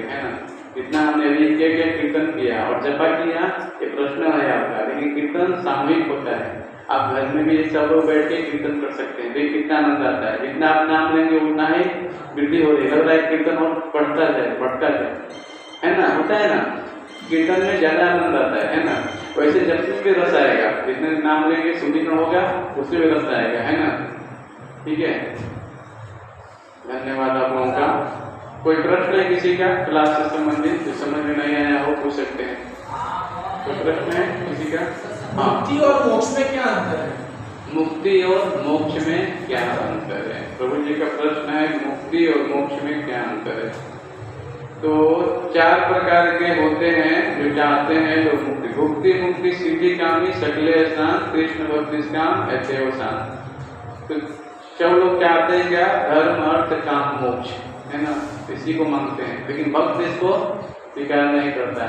है ना। जितना हमने अभी क्या कीर्तन किया और जपा किया, ये प्रश्न है आपका, लेकिन कीर्तन सामूहिक होता है। आप घर में भी सब लोग बैठ के कीर्तन कर सकते हैं, देखिए कितना आनंद आता है। जितना आप नाम लेंगे उतना ही वृद्धि हो रही है, लग रहा है कीर्तन और बढ़ता जाए, है ना, होता है ना। कीर्तन में ज्यादा आनंद आता है ना। वैसे जपने में रस आएगा, जितने नाम लेंगे सुदीर्ण होगा, उसमें भी रस आएगा, है ना। ठीक है, धन्यवाद आप लोगों का। कोई प्रश्न है किसी का क्लास से संबंधित, जो समझ में नहीं आया हो पूछ सकते हैं। कोई प्रश्न है किसी का? हाँ, मुक्ति और मोक्ष में क्या अंतर है? मुक्ति और मोक्ष में क्या अंतर है? प्रभु जी का प्रश्न है, मुक्ति और मोक्ष में क्या अंतर है। तो 4 प्रकार के होते हैं जो चाहते हैं लोग मुक्ति। भुक्ति मुक्ति सिद्धि कामी सकले शांत कृष्ण भक्ति काम ऐसे शांत। तो सब लोग चाहते हैं क्या? धर्म अर्थ काम मोक्ष, है ना, इसी को मांगते हैं। लेकिन भक्त इसको स्वीकार नहीं करता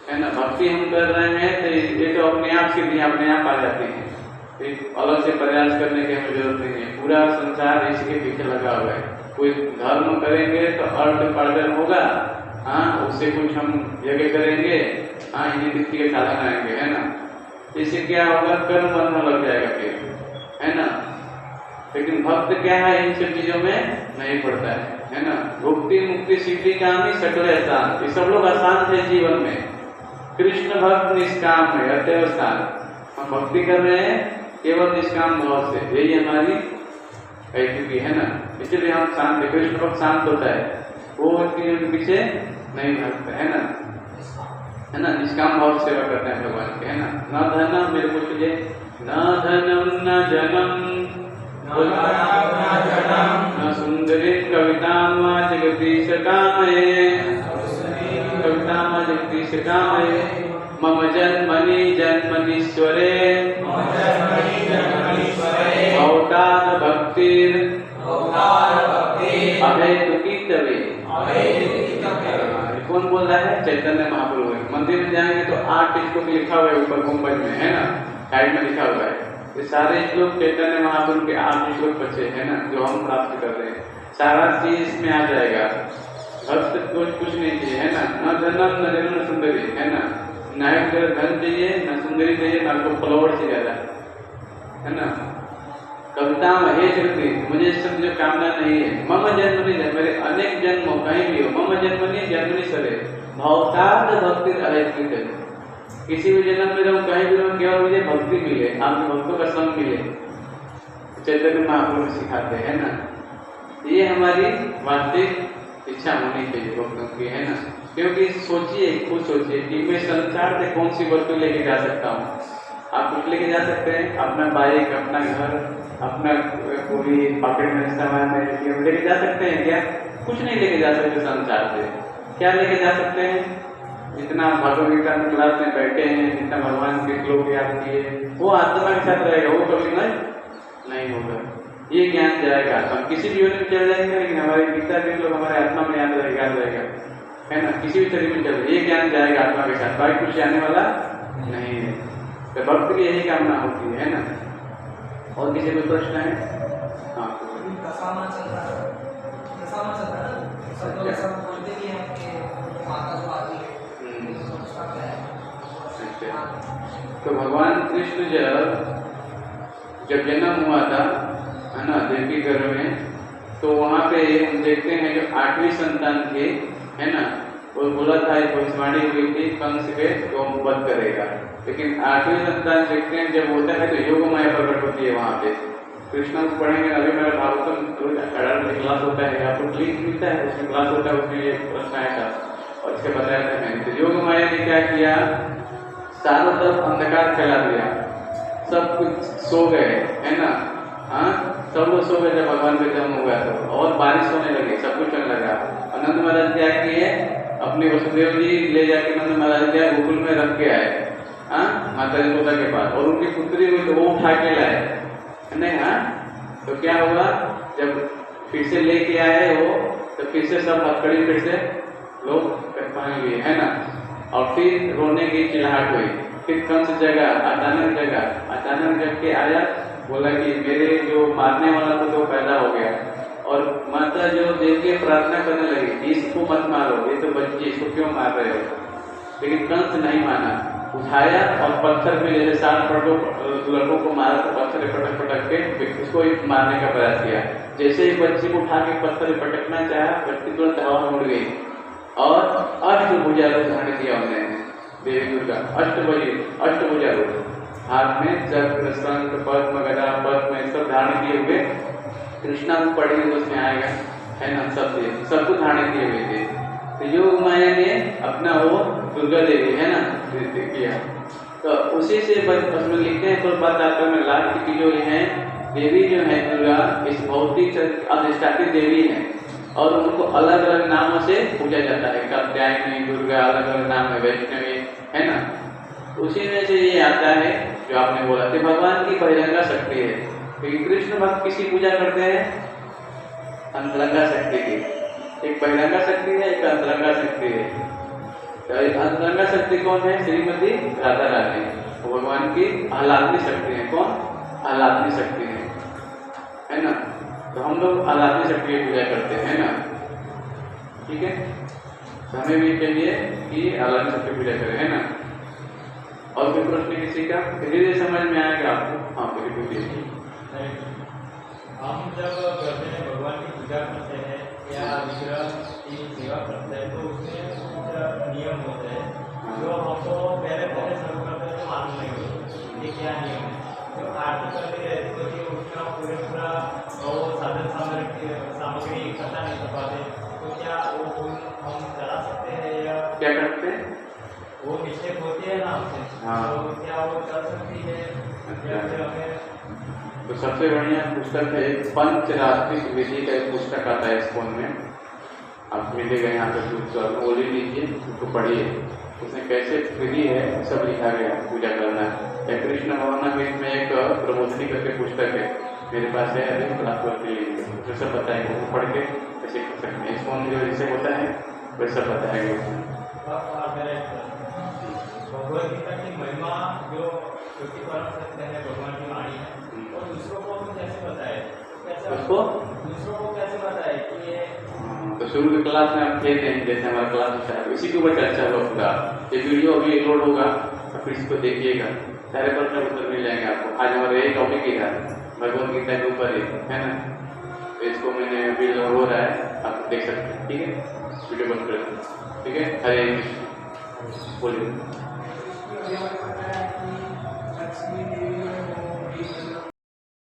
है ना। भक्ति हम कर रहे हैं तो ये तो अपने आप सिद्धि अपने आप आ जाती है, एक अलग से प्रयास करने की हमें जरूरत नहीं है। पूरा संसार इसके पीछे लगा हुआ है। कोई धर्म करेंगे तो अर्थ उपार्जन होगा, हाँ, उससे कुछ हम यज्ञ करेंगे, हाँ, इन्हीं व्यक्ति के साधन आएंगे, है ना। इससे क्या होगा? कर्म बनने लग जाएगा फिर, है ना। लेकिन भक्त क्या है, इन सब चीजों में नहीं पड़ता है ना। भुक्ति मुक्ति सिद्धि कामी सकल शांत, ये सब लोग अशांत है जीवन में। कृष्ण भक्त निष्काम है, अतएव शांत। हम भक्ति कर रहे हैं केवल निष्काम भाव से, यही हमारी ऐसी है ना, इसलिए हम शांत है। कृष्ण भक्त शांत होता है, वो उनके पीछे नहीं भागता है ना, निष्काम भाव सेवा करते हैं भगवान के, है ना। न धनम, मेरे को चाहिए, न धनम न जनम न सुंदरी कविता जगदीश कामये, कविता जगदीश कामये, मम जन्मनि जन्मनीश्वरे अवतार भक्तिर अभेतुकी तवे। कौन बोल रहा है? चैतन्य महाप्रभु है। मंदिर में जाएंगे तो 8 श्लोक लिखा हुआ है ऊपर गुंबद में, है ना, साइड में लिखा हुआ है। ये सारे श्लोक चैतन्य महाप्रभु के 8 श्लोक बचे हैं ना, जो हम प्राप्त कर रहे हैं। सारा चीज इसमें आ जाएगा। भक्त कुछ नहीं चाहिए, है ना। न धनम न जनम न सुंदरी, है ना। न धन चाहिए, न सुंदरी चाहिए, न आपको फॉलोवर चाहिए ज्यादा, है ना। कविता हे जगती, मुझे सब जो कामना नहीं है। मम जन्मनि, मेरे अनेक जन्म कहीं भी हो, मम जन्मनि जन्मनि सरे भवताद भक्ति अहेतुक। किसी भी जन्म में रहूं, कहीं भी रहूं, केवल मुझे भक्ति मिले, आपके भक्तों का संग मिले। चैतन्य महाप्रभु सिखाते हैं ना। ये हमारी वास्तविक इच्छा होनी चाहिए भक्तों की, है ना। क्योंकि सोचिए, खुद सोचिए कि मैं संसार से कौन सी वस्तु लेके जा सकता हूँ। आप कुछ लेके जा सकते हैं? अपना बाइक, अपना घर, अपना पूरी पॉकेट में सामान में लेके जा सकते हैं क्या? कुछ नहीं लेके जा सकते संसार से। क्या लेके जा सकते हैं? जितना भगवद गीता में क्लास में बैठे हैं, जितना भगवान के श्लोक याद किए, वो आत्मा के साथ रहेगा, वो कभी नहीं होगा। ये ज्ञान जाएगा। हम किसी भी योनि में चल जाएंगे, लेकिन हमारी गीता के लोग हमारे आत्मा में याद रहेगा, है ना। किसी भी शरीर में चल रहे, ये ज्ञान जाएगा आत्मा के साथ, बाकी कुछ आने वाला नहीं है। तो भक्त की यही कामना होती है ना। और किसी कोई प्रश्न है? हाँ, तो भगवान कृष्ण जब जन्म हुआ था, है ना, देवी गर्भ में, तो वहाँ पे हम देखते हैं जो 8वीं संतान थे, है ना, वो बोला था, भविष्यवाणी हुई थी कंस के तो वध करेगा। लेकिन 8वीं संतान देखते हैं जब होता है तो योग माया प्रकट होती है वहाँ पे। कृष्ण को पढ़ेंगे, अभी मेरा भागवतम क्लास होता है, आपको लिंक मिलता है, उसमें क्लास होता है, उसमें ये प्रश्न आया था और इसके बताया था मैंने। तो योग माया ने क्या किया? चारों तरफ अंधकार फैला दिया, सब कुछ सो गए, है ना। हाँ, सब लोग सो गए जब भगवान का जन्म हुआ तो, और बारिश होने लगी, सब कुछ चलने लगा। नंद महाराज क्या किए? अपने वसुदेव जी ले जाके नंद महाराज क्या गोकुल में रख के आए, हाँ, माता यशोदा के पास, और उनकी पुत्री हुई तो वो उठा के लाए, नहीं। हाँ, तो क्या हुआ? जब फिर से लेके आए वो, तो फिर से सब हथकड़ी फिर से लोग पहन लिए, है ना। और फिर रोने की चिल्लाहट हुई। फिर कंस अचानक जग के आया, बोला कि मेरे जो मारने वाला था तो पैदा हो गया, और माता जो देव के प्रार्थना करने लगी, इसको मत मारो, ये तो बच्ची, इसको क्यों मार रहे हो? लेकिन कंस नहीं माना, उठाया और पत्थर पे जैसे 60 लड़कों को मारा तो पत्थर पटक पटक के उसको मारने का प्रयास किया। जैसे ही बच्ची को उठा के पत्थर पटकना चाहा, बच्ची तुरंत हवा में उड़ गई और अष्टभुजा रूप धारण किया उन्होंने, देवी दुर्गा अष्टभुजा रूप, हाथ में चक्र, शंख, पद्म, गदा, पद्म सब धारण किए हुए, कृष्णा को पढ़ेंगे उसमें आएगा, है ना, सब कुछ धारण किए हुए थे। तो योग माया ने अपना वो दुर्गा देवी है ना किया, तो उसी से उसमें लिखते हैं तो बात आता है लास्ट की जो है देवी जो है दुर्गा इस भौतिक अधिष्ठात्री देवी है और उनको अलग अलग नामों से पूजा जाता है, कात्यायनी, दुर्गा, अलग अलग नाम है, वैष्णवी, है ना। उसी में से ये आता है जो आपने बोला कि भगवान की बहिरंगा शक्ति है, क्योंकि कृष्ण भक्त किसी पूजा करते हैं अंतरंगा शक्ति की, एक बहिरंगा शक्ति है, एक अंतरंगा शक्ति है। तो अंतरंगा शक्ति कौन है? श्रीमती राधा रानी, वो भगवान की आह्लादनी शक्ति है। कौन? आह्लादनी शक्ति है ना। तो हम लोग आह्लादनी शक्ति की पूजा करते हैं ना, ठीक है। तो हमें भी चाहिए कि आह्लादनी शक्ति पूजा करें, है ना। और कोई प्रश्न किसी का धीरे समझ में आएगा आपको? हाँ बिल्कुल पूछिए। हम जब करते हैं भगवान की पूजा करते हैं या विग्रह की सेवा करते हैं तो उसमें कुछ नियम होते हैं जो हमको पहले शुरू करते हैं तो मालूम नहीं होते ये क्या नियम है। जो आरती करते रहते तो ये उसका पूरा वो साधन सामग्री इकट्ठा नहीं कर पाते, तो क्या वो हम चला सकते हैं या क्या करते हैं? वो मिस्टेक होती है ना हमसे, हाँ। तो क्या वो चल सकती है या फिर हमें? तो सबसे बढ़िया पुस्तक है पंचरात्रिक विधि का एक पुस्तक आता है इस फोन में, आप मिलेगा यहाँ पे, वो ले लीजिए, उसको पढ़िए, उसमें कैसे विधि है सब लिखा गया पूजा करना। या कृष्ण भवनामृत में एक प्रबोधनी करके पुस्तक है मेरे पास है, अभी क्लास वर्क के लिए उसमें सब बताएंगे, वो पढ़ के कैसे कर सकते हैं। इस फोन में जो जैसे होता है वैसा बताएंगे उसमें। भगवद गीता की महिमा जो श्रुति परम सत्य है, भगवान की वाणी है, और दूसरों को हम कैसे बताए, कैसे उसको दूसरों को कैसे बताए कि ये तो शुरू की क्लास में आप थे नहीं, जैसे हमारा क्लास होता है इसी के ऊपर चर्चा होगा पूरा। ये वीडियो अभी लोड होगा तो फिर इसको देखिएगा, सारे प्रश्न उत्तर मिल जाएंगे आपको। आज हमारा यही टॉपिक ही था भगवद गीता के ऊपर ही, है ना। तो इसको मैंने अभी लोड हो रहा है, आप देख सकते हैं, ठीक है। वीडियो बंद कर, ठीक है। हरे कृष्ण बोलिए।